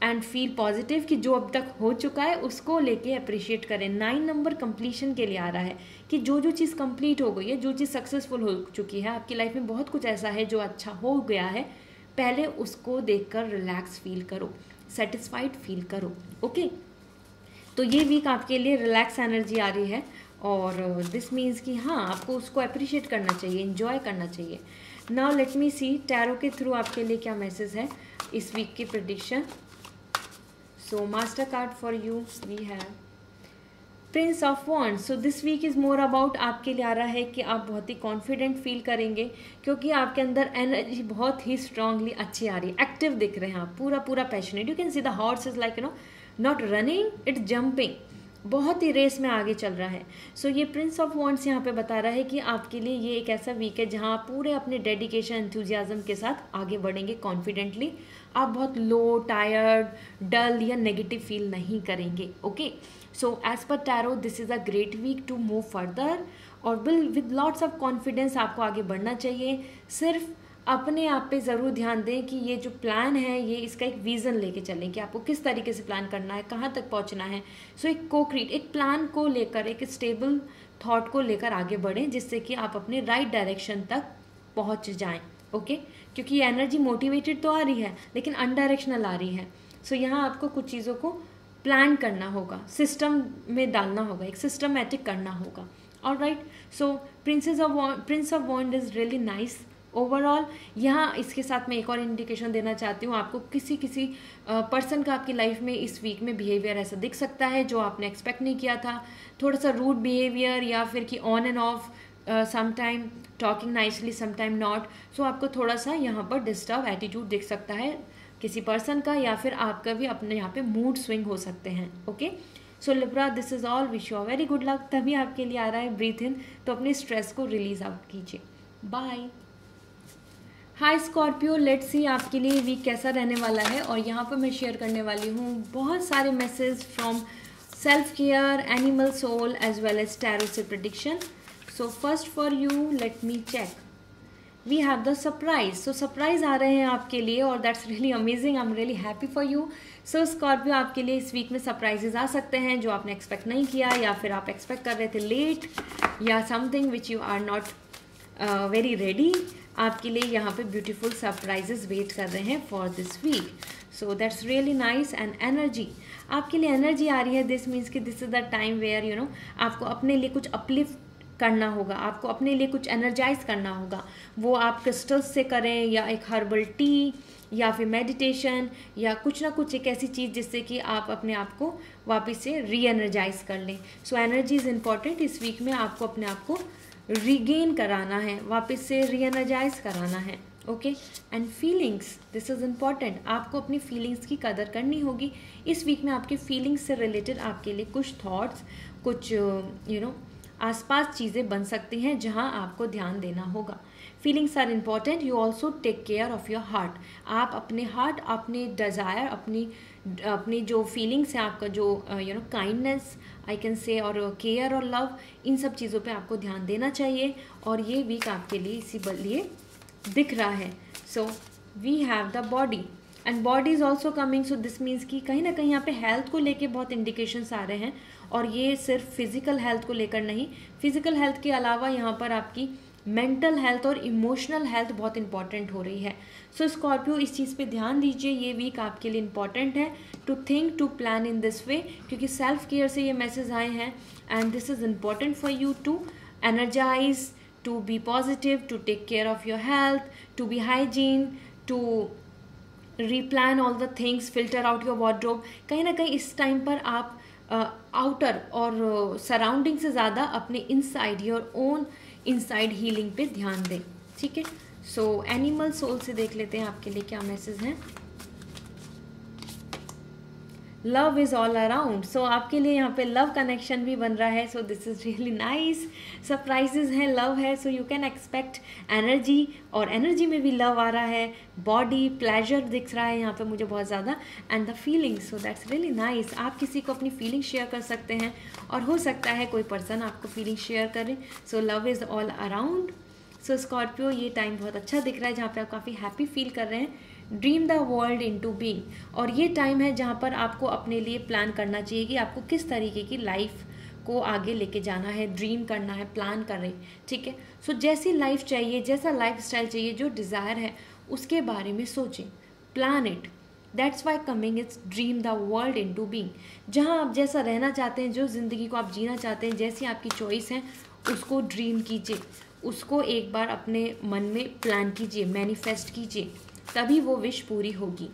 and feel positive कि जो अब तक हो चुका है उसको लेके अप्रिशिएट करें. 9 नंबर कंप्लीशन के लिए आ रहा है कि जो जो चीज़ कंप्लीट हो गई है, जो चीज़ सक्सेसफुल हो चुकी है आपकी लाइफ में, बहुत कुछ ऐसा है जो अच्छा हो गया है, पहले उसको देखकर रिलैक्स फील करो, सेटिस्फाइड फील करो. ओके, तो ये वीक आपके लिए रिलैक्स एनर्जी आ रही है, और दिस मीन्स कि हाँ, आपको उसको अप्रिशिएट करना चाहिए, इन्जॉय करना चाहिए. Now let me see tarot के थ्रू आपके लिए क्या मैसेज है इस वीक की prediction. So master card for you we have Prince of Wands. So this week is more about, आपके लिए आ रहा है कि आप बहुत ही कॉन्फिडेंट फील करेंगे, क्योंकि आपके अंदर एनर्जी बहुत ही स्ट्रांगली अच्छी आ रही है. एक्टिव दिख रहे हैं आप, पूरा पूरा passionate. You can see the horse is like not running, it's jumping. बहुत ही रेस में आगे चल रहा है. सो ये प्रिंस ऑफ वॉन्ड्स यहाँ पे बता रहा है कि आपके लिए ये एक ऐसा वीक है जहाँ आप पूरे अपने डेडिकेशन, एंथुजियाज्म के साथ आगे बढ़ेंगे कॉन्फिडेंटली. आप बहुत लो, टायर्ड, डल या नेगेटिव फील नहीं करेंगे. Okay, so as per tarot this is a great week to move further, और विद लॉट्स ऑफ कॉन्फिडेंस आपको आगे बढ़ना चाहिए. सिर्फ अपने आप पे ज़रूर ध्यान दें कि ये जो प्लान है ये इसका एक विज़न लेके चलें कि आपको किस तरीके से प्लान करना है, कहाँ तक पहुँचना है। सो एक प्लान को लेकर, एक स्टेबल थॉट को लेकर आगे बढ़ें, जिससे कि आप अपने राइट डायरेक्शन तक पहुँच जाएं। ओके, क्योंकि ये एनर्जी मोटिवेटेड तो आ रही है लेकिन अनडायरेक्शनल आ रही है। सो यहाँ आपको कुछ चीज़ों को प्लान करना होगा, सिस्टम में डालना होगा, एक सिस्टमेटिक करना होगा। Alright, so prince of wand is really nice overall. यहाँ इसके साथ मैं एक और इंडिकेशन देना चाहती हूँ, आपको किसी पर्सन का आपकी लाइफ में इस वीक में बिहेवियर ऐसा दिख सकता है जो आपने एक्सपेक्ट नहीं किया था, थोड़ा सा रूड बिहेवियर, या फिर कि on and off, sometime talking nicely sometime not. So आपको थोड़ा सा यहाँ पर डिस्टर्ब एटीट्यूड दिख सकता है किसी पर्सन का, या फिर आपका भी अपने यहाँ पे मूड स्विंग हो सकते हैं। Okay, so Libra, this is all, wish you very good luck. तभी आपके लिए आ रहा है ब्रीथ इन, तो अपने स्ट्रेस को रिलीज आउट कीजिए। Bye. Hi Scorpio, let's see आपके लिए वीक कैसा रहने वाला है। और यहाँ पर मैं शेयर करने वाली हूँ बहुत सारे message from self care, animal soul as well as tarot से prediction. So first for you, let me check, we have the surprise. So surprise आ रहे हैं आपके लिए और that's really amazing, I am really happy for you. So Scorpio, आपके लिए इस वीक में सरप्राइजेज आ सकते हैं जो आपने एक्सपेक्ट नहीं किया, या फिर आप एक्सपेक्ट कर रहे थे लेट, या something which you are not very ready. आपके लिए यहाँ पे ब्यूटीफुल सरप्राइजेस वेट कर रहे हैं for this week. So that's really nice. And energy, आपके लिए एनर्जी आ रही है, दिस मीन्स कि this is the time where you know आपको अपने लिए कुछ अपलिफ्ट करना होगा, आपको अपने लिए कुछ एनर्जाइज करना होगा। वो आप क्रिस्टल्स से करें, या एक हर्बल टी, या फिर मेडिटेशन, या कुछ ना कुछ एक ऐसी चीज़ जिससे कि आप अपने आप को वापस से री एनर्जाइज कर लें। So energy is important. इस वीक में आपको अपने आप को रीगेन कराना है, वापस से री एनर्जाइज कराना है। Okay, and feelings, this is important. आपको अपनी फीलिंग्स की कदर करनी होगी। इस वीक में आपके फीलिंग्स से रिलेटेड आपके लिए कुछ थॉट्स, कुछ आसपास चीज़ें बन सकती हैं जहां आपको ध्यान देना होगा। Feelings are important. You also take care of your heart. आप अपने हार्ट, अपने डिज़ायर, अपनी जो फीलिंग्स हैं, आपका जो काइंडनेस आई कैन से, और केयर और लव, इन सब चीज़ों पे आपको ध्यान देना चाहिए। और ये वीक आपके लिए इसी लिए दिख रहा है। So we have the body and body is also coming. So this means कि कहीं ना कहीं यहाँ पे हेल्थ को लेके बहुत इंडिकेशंस आ रहे हैं, और ये सिर्फ फिजिकल हेल्थ को लेकर नहीं, फिजिकल हेल्थ के अलावा यहाँ पर आपकी मेंटल हेल्थ और इमोशनल हेल्थ बहुत इंपॉर्टेंट हो रही है। सो स्कॉर्पियो, इस चीज़ पे ध्यान दीजिए। ये वीक आपके लिए इंपॉर्टेंट है to think, to plan in this way, क्योंकि सेल्फ केयर से ये मैसेज आए हैं and this is important for you to energise, to be positive, to take care of your health, to be hygiene, to replan all the things, filter out your wardrobe. कहीं ना कहीं इस टाइम पर आप आउटर और सराउंडिंग से ज़्यादा अपने inside, your own inside healing पे ध्यान दें। ठीक है, सो एनिमल सोल से देख लेते हैं आपके लिए क्या मैसेज हैं। Love is all around. So आपके लिए यहाँ पे लव कनेक्शन भी बन रहा है। So this is really nice. Surprises हैं, लव है, so you can expect energy, और एनर्जी में भी लव आ रहा है। बॉडी प्लेजर दिख रहा है यहाँ पे मुझे बहुत ज़्यादा, and the feelings. So that's really nice. आप किसी को अपनी फीलिंग शेयर कर सकते हैं, और हो सकता है कोई पर्सन आपको फीलिंग शेयर करे। So love is all around. So Scorpio, ये टाइम बहुत अच्छा दिख रहा है जहाँ पे आप काफ़ी हैप्पी फील कर रहे हैं। Dream the world into being, और ये टाइम है जहाँ पर आपको अपने लिए प्लान करना चाहिए कि आपको किस तरीके की लाइफ को आगे लेके जाना है, ड्रीम करना है, प्लान कर रहे हैं। ठीक है, सो जैसी लाइफ चाहिए, जैसा लाइफ स्टाइल चाहिए, जो डिज़ायर है उसके बारे में सोचें, plan it. That's why coming it's dream the world into being. जहाँ आप जैसा रहना चाहते हैं, जो ज़िंदगी को आप जीना चाहते हैं, जैसी आपकी चॉइस है, उसको ड्रीम कीजिए, उसको एक बार अपने मन में प्लान कीजिए, मैनिफेस्ट कीजिए, तभी वो विश पूरी होगी।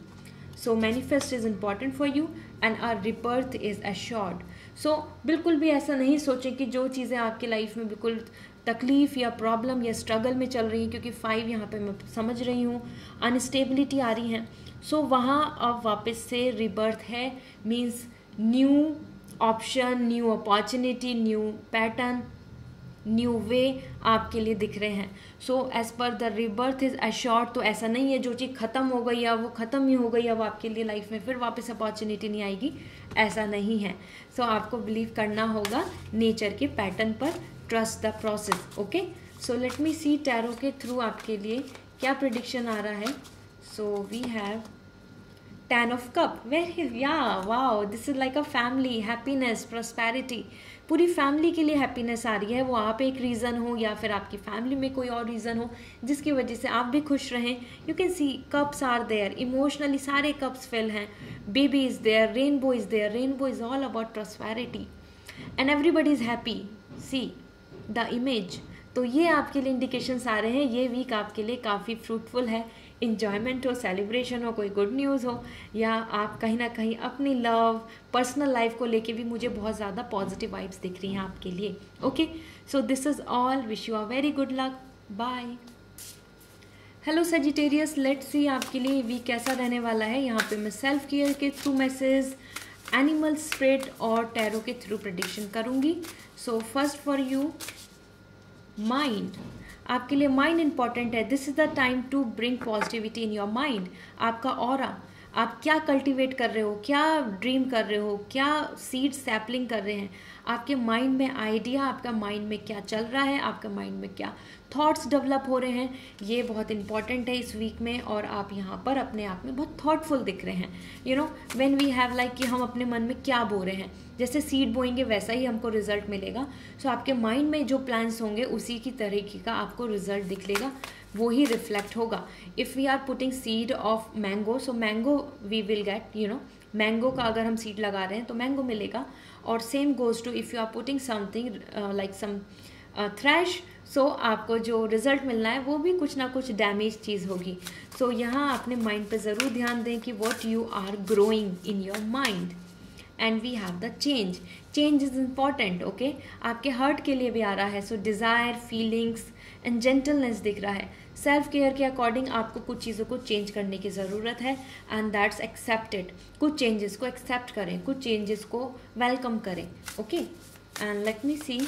So manifest is important for you and are rebirth is assured. So बिल्कुल भी ऐसा नहीं सोचें कि जो चीज़ें आपकी लाइफ में बिल्कुल तकलीफ़ या प्रॉब्लम या स्ट्रगल में चल रही हैं, क्योंकि 5 यहाँ पे मैं समझ रही हूँ अनस्टेबिलिटी आ रही हैं। सो वहाँ अब वापस से रिबर्थ है, means new option, new opportunity, new pattern, new way आपके लिए दिख रहे हैं। So as per the rebirth is assured. तो ऐसा नहीं है जो चीज़ ख़त्म हो गई या वो ख़त्म ही हो गई, अब आपके लिए लाइफ में फिर वापस अपॉर्चुनिटी नहीं आएगी, ऐसा नहीं है। सो आपको बिलीव करना होगा नेचर के पैटर्न पर, trust the process. Okay, so let me see tarot के थ्रू आपके लिए क्या प्रिडिक्शन आ रहा है? So we have 10 of cup. Very, yeah, wow, this is like a family, happiness, prosperity. पूरी फैमिली के लिए हैप्पीनेस आ रही है। वो आप एक रीज़न हो या फिर आपकी फैमिली में कोई और रीज़न हो जिसकी वजह से आप भी खुश रहें। You can see cups are there, emotionally सारे कप्स फिल हैं। Baby is there, rainbow is there, rainbow is all about prosperity and everybody is happy. See the image. तो ये आपके लिए इंडिकेशंस आ रहे हैं ये वीक आपके लिए काफ़ी फ्रूटफुल है। इंजॉयमेंट हो, सेलिब्रेशन हो, कोई गुड न्यूज़ हो, या आप कहीं ना कहीं अपनी लव, पर्सनल लाइफ को लेके भी मुझे बहुत ज़्यादा पॉजिटिव वाइब्स दिख रही हैं आपके लिए। Okay, so this is all. Wish you a very good luck. Bye. Hello Sagittarius, let's see आपके लिए वीक कैसा रहने वाला है। यहाँ पे मैं सेल्फ केयर के थ्रू मैसेज, एनिमल स्प्रिट और टैरो के थ्रू प्रेडिक्शन करूँगी। So first for you, mind. आपके लिए माइंड इंपॉर्टेंट है। This is the time to bring positivity in your mind. आपका ऑरा, आप क्या कल्टीवेट कर रहे हो, क्या ड्रीम कर रहे हो, क्या सीड सैपलिंग कर रहे हैं, आपके माइंड में आइडिया, आपका माइंड में क्या चल रहा है, आपका माइंड में क्या थॉट्स डेवलप हो रहे हैं, ये बहुत इंपॉर्टेंट है इस वीक में। और आप यहाँ पर अपने आप में बहुत थॉटफुल दिख रहे हैं। You know when we have like कि हम अपने मन में क्या बो रहे हैं, जैसे सीड बोएंगे वैसा ही हमको रिजल्ट मिलेगा। सो आपके माइंड में जो प्लान्स होंगे उसी की तरीके का आपको रिजल्ट दिखेगा, वो ही रिफ्लेक्ट होगा। If we are putting seed of mango, so mango we will get, you know mango का अगर हम सीड लगा रहे हैं तो मैंगो मिलेगा। और same goes to if you are putting something like some trash, so आपको जो रिजल्ट मिलना है वो भी कुछ ना कुछ डैमेज चीज़ होगी। सो यहाँ अपने माइंड पे ज़रूर ध्यान दें कि what you are growing in your mind. And we have the change. Change is important. Okay, आपके हार्ट के लिए भी आ रहा है। So desire, feelings and gentleness दिख रहा है। सेल्फ केयर के अकॉर्डिंग आपको कुछ चीज़ों को चेंज करने की ज़रूरत है एंड दैट्स एक्सेप्टेड। कुछ चेंजेस को एक्सेप्ट करें, कुछ चेंजेस को वेलकम करें। Okay, and let me see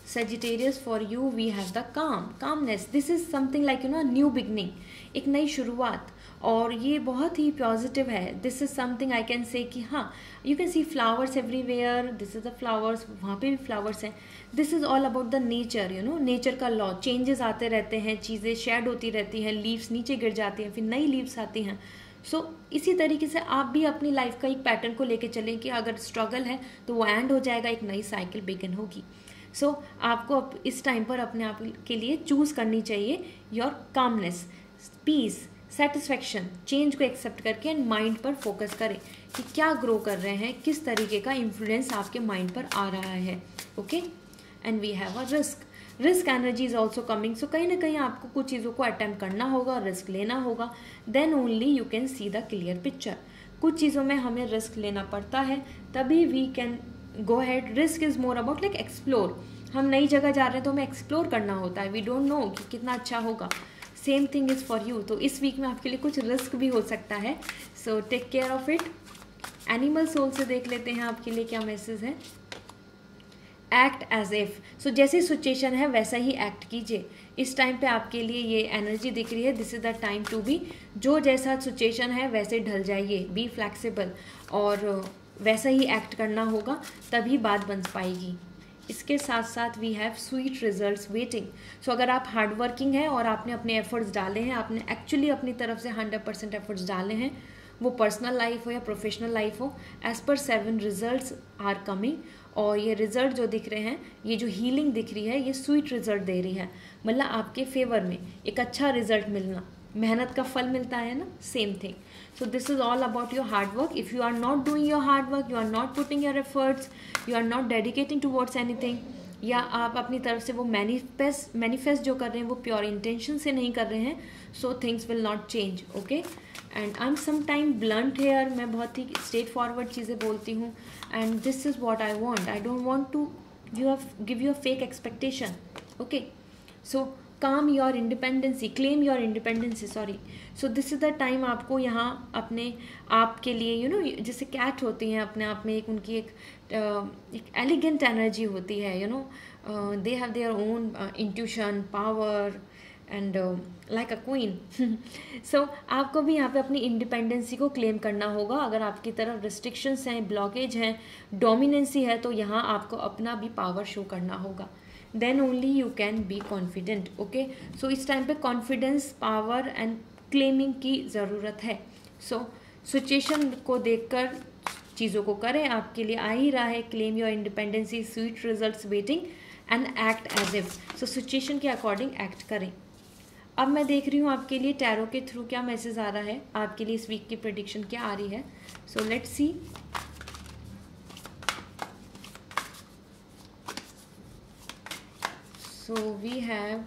Sagittarius, for you we have the calmness. This is something like new beginning, एक नई शुरुआत, और ये बहुत ही पॉजिटिव है। This is something I can say कि हाँ, you can C flowers everywhere, this is the flowers, वहाँ पे भी फ्लावर्स हैं। This is all about the nature, nature का लॉ, चेंजेस आते रहते हैं, चीज़ें शेड होती रहती हैं, लीव्स नीचे गिर जाती हैं, फिर नई लीव्स आती हैं। सो इसी तरीके से आप भी अपनी लाइफ का एक पैटर्न को लेके चलें कि अगर स्ट्रगल है तो वो एंड हो जाएगा, एक नई साइकिल बिगिन होगी। सो आपको इस टाइम पर अपने आप के लिए चूज़ करनी चाहिए your calmness, peace, satisfaction. Change को एक्सेप्ट करके एंड माइंड पर फोकस करें कि क्या ग्रो कर रहे हैं, किस तरीके का इन्फ्लुएंस आपके माइंड पर आ रहा है। Okay, and we have a risk energy is also coming. So कहीं ना कहीं आपको कुछ चीज़ों को अटेम्प्ट करना होगा, रिस्क लेना होगा, then only you can see the clear picture. कुछ चीज़ों में हमें रिस्क लेना पड़ता है, तभी we can go ahead. Risk is more about like explore. हम नई जगह जा रहे हैं तो हमें एक्सप्लोर करना होता है। वी डोंट नो कि कितना अच्छा होगा। Same thing is for you. तो इस वीक में आपके लिए कुछ रिस्क भी हो सकता है। So take care of it. Animal soul से देख लेते हैं आपके लिए क्या मैसेज है। Act as if. सो जैसी सिचुएशन है वैसा ही एक्ट कीजिए। इस टाइम पे आपके लिए ये एनर्जी दिख रही है, this is the time to be, जो जैसा सिचुएशन है वैसे ढल जाइए, बी फ्लैक्सिबल, और वैसा ही एक्ट करना होगा, तभी बात बन पाएगी। इसके साथ साथ we have sweet results waiting. So अगर आप हार्ड वर्किंग हैं और आपने अपने एफर्ट्स डाले हैं, आपने एक्चुअली अपनी तरफ से 100% एफर्ट्स डाले हैं, वो पर्सनल लाइफ हो या प्रोफेशनल लाइफ हो, as per 7 results are coming. और ये रिजल्ट जो दिख रहे हैं, ये जो हीलिंग दिख रही है, ये स्वीट रिजल्ट दे रही है, मतलब आपके फेवर में एक अच्छा रिजल्ट मिलना। मेहनत का फल मिलता है ना, same thing. So this is all about your hard work. If you are not doing your hard work, you are not putting your efforts, you are not dedicating towards anything, या आप अपनी तरफ से वो मैनिफेस्ट जो कर रहे हैं वो प्योर इंटेंशन से नहीं कर रहे हैं, so things will not change. Okay? And I'm sometime blunt here. मैं बहुत ही स्ट्रेट फॉरवर्ड चीज़ें बोलती हूँ, and this is what I want. I don't want to give you a fake expectation. Okay? So काम your independency, claim your independency, sorry. So this is the time आपको यहाँ अपने आप के लिए जैसे कैट होती हैं अपने आप में, एक उनकी एक एलिगेंट एनर्जी होती है, they have their own intuition, power and like a queen. So आपको भी यहाँ पे अपनी इंडिपेंडेंसी को क्लेम करना होगा। अगर आपकी तरफ रिस्ट्रिक्शंस हैं, ब्लॉकेज हैं, डोमिनेंसी है, तो यहाँ आपको अपना भी पावर शो करना होगा। Then only you can be confident. Okay, so इस टाइम पे कॉन्फिडेंस, पावर एंड क्लेमिंग की ज़रूरत है। सो सिचुएशन को देखकर चीज़ों को करें, आपके लिए आ ही रहा है। Claim your independency, sweet results waiting and act as if. So situation के अकॉर्डिंग एक्ट करें। अब मैं देख रही हूँ आपके लिए टैरो के थ्रू क्या मैसेज आ रहा है, आपके लिए इस वीक की प्रेडिक्शन क्या आ रही है। So let's see. So we have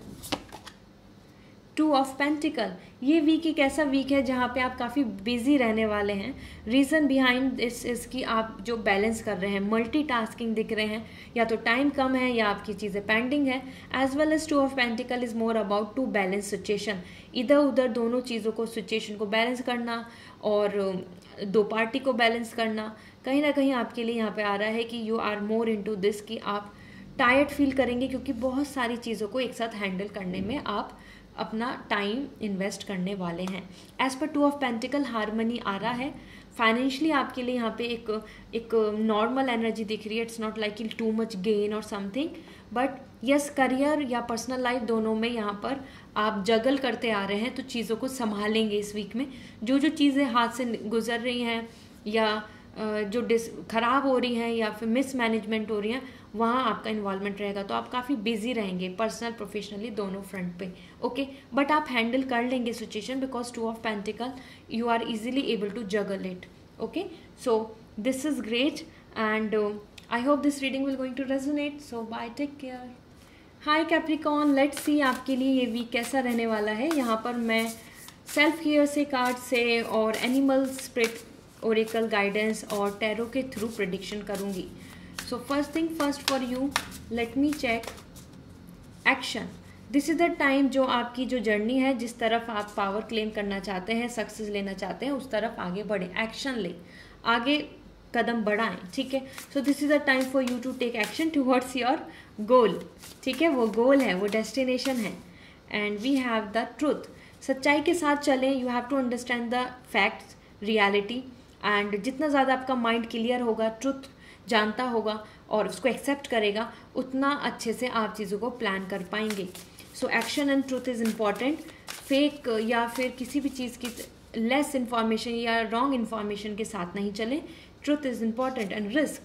2 of pentacle. ये वीक एक ऐसा वीक है जहाँ पे आप काफ़ी बिजी रहने वाले हैं। रीज़न बिहाइंड दिस इज़ कि आप जो बैलेंस कर रहे हैं, मल्टीटास्किंग दिख रहे हैं, या तो टाइम कम है या आपकी चीज़ें पेंडिंग है। As well as 2 of pentacle is more about to balance situation. इधर उधर दोनों चीज़ों को, सिचुएशन को बैलेंस करना और दो पार्टी को बैलेंस करना। कहीं ना कहीं आपके लिए यहाँ पे आ रहा है कि you are more into this, कि आप टायर्ड फील करेंगे क्योंकि बहुत सारी चीज़ों को एक साथ हैंडल करने में आप अपना टाइम इन्वेस्ट करने वाले हैं। As per 2 of pentacle harmony आ रहा है। फाइनेंशियली आपके लिए यहाँ पे एक नॉर्मल एनर्जी दिख रही है। It's not like too much gain और समथिंग, बट यस करियर या पर्सनल लाइफ दोनों में यहाँ पर आप जगल करते आ रहे हैं, तो चीज़ों को संभालेंगे इस वीक में। जो चीज़ें हाथ से गुजर रही हैं या जो ख़राब हो रही हैं या फिर मिसमैनेजमेंट हो रही हैं, वहाँ आपका इन्वॉल्वमेंट रहेगा। तो आप काफ़ी बिजी रहेंगे पर्सनल प्रोफेशनली दोनों फ्रंट पे। ओके, बट आप हैंडल कर लेंगे situation, because 2 of pentacle you are easily able to juggle it. Okay, so this is great and I hope this reading will going to resonate. So bye, take care. Hi Capricorn, let's see आपके लिए ये वीक कैसा रहने वाला है। यहाँ पर मैं सेल्फ केयर से, कार्ड से और एनिमल स्पिरिट ओरेकल गाइडेंस और टैरो के थ्रू प्रेडिक्शन करूँगी। So first thing first for you, let me check action. This is the time जो आपकी जो जर्नी है, जिस तरफ आप पावर क्लेम करना चाहते हैं, सक्सेस लेना चाहते हैं, उस तरफ आगे बढ़ें, एक्शन लें, आगे कदम बढ़ाएं। ठीक है, so this is the time for you to take action towards your goal. ठीक है, वो गोल है, वो डेस्टिनेशन है। And we have the truth. सच्चाई के साथ चलें। You have to understand the facts, reality, and जितना ज़्यादा आपका माइंड क्लियर होगा, ट्रुथ जानता होगा और उसको एक्सेप्ट करेगा, उतना अच्छे से आप चीज़ों को प्लान कर पाएंगे। So action and truth is important. Fake या फिर किसी भी चीज़ की लेस इन्फॉर्मेशन या रॉन्ग इन्फॉर्मेशन के साथ नहीं चलें। Truth is important. And risk,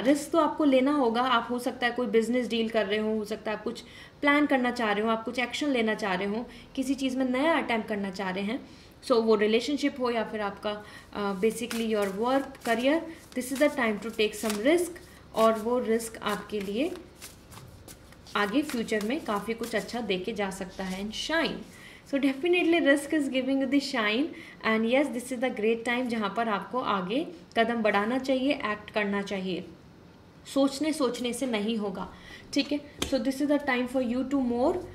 risk तो आपको लेना होगा। आप हो सकता है कोई बिजनेस डील कर रहे हो सकता है आप कुछ प्लान करना चाह रहे हो, आप कुछ एक्शन लेना चाह रहे हो, किसी चीज़ में नया अटैम्प्ट करना चाह रहे हैं। सो वो रिलेशनशिप हो या फिर आपका basically your work, career, this is the time to take some risk. और वो रिस्क आपके लिए आगे फ्यूचर में काफ़ी कुछ अच्छा दे के जा सकता है। And shine, so definitely risk is giving the shine. And yes, this is the great time जहाँ पर आपको आगे कदम बढ़ाना चाहिए, एक्ट करना चाहिए। सोचने से नहीं होगा। ठीक है, so this is the time for you to more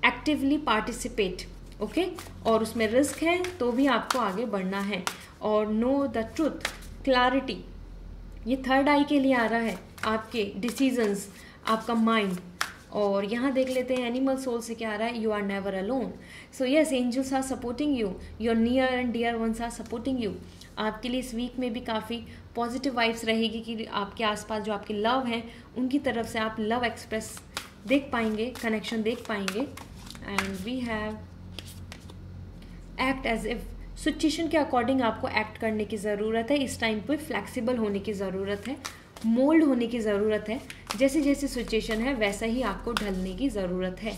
actively participate. Okay, और उसमें रिस्क है तो भी आपको आगे बढ़ना है। और नो द ट्रूथ, क्लैरिटी, ये थर्ड आई के लिए आ रहा है। आपके डिसीजंस, आपका माइंड। और यहाँ देख लेते हैं एनिमल सोल से क्या आ रहा है। You are never alone. So yes, angels are supporting you, your near and dear ones are supporting you. आपके लिए इस वीक में भी काफ़ी पॉजिटिव वाइब्स रहेगी कि आपके आसपास जो आपके लव हैं उनकी तरफ से आप लव एक्सप्रेस देख पाएंगे, कनेक्शन देख पाएंगे। And we have act as if. Situation के अकॉर्डिंग आपको एक्ट करने की ज़रूरत है। इस टाइम पे फ्लेक्सिबल होने की ज़रूरत है, मोल्ड होने की ज़रूरत है। जैसे जैसे सिचुएशन है वैसा ही आपको ढलने की ज़रूरत है।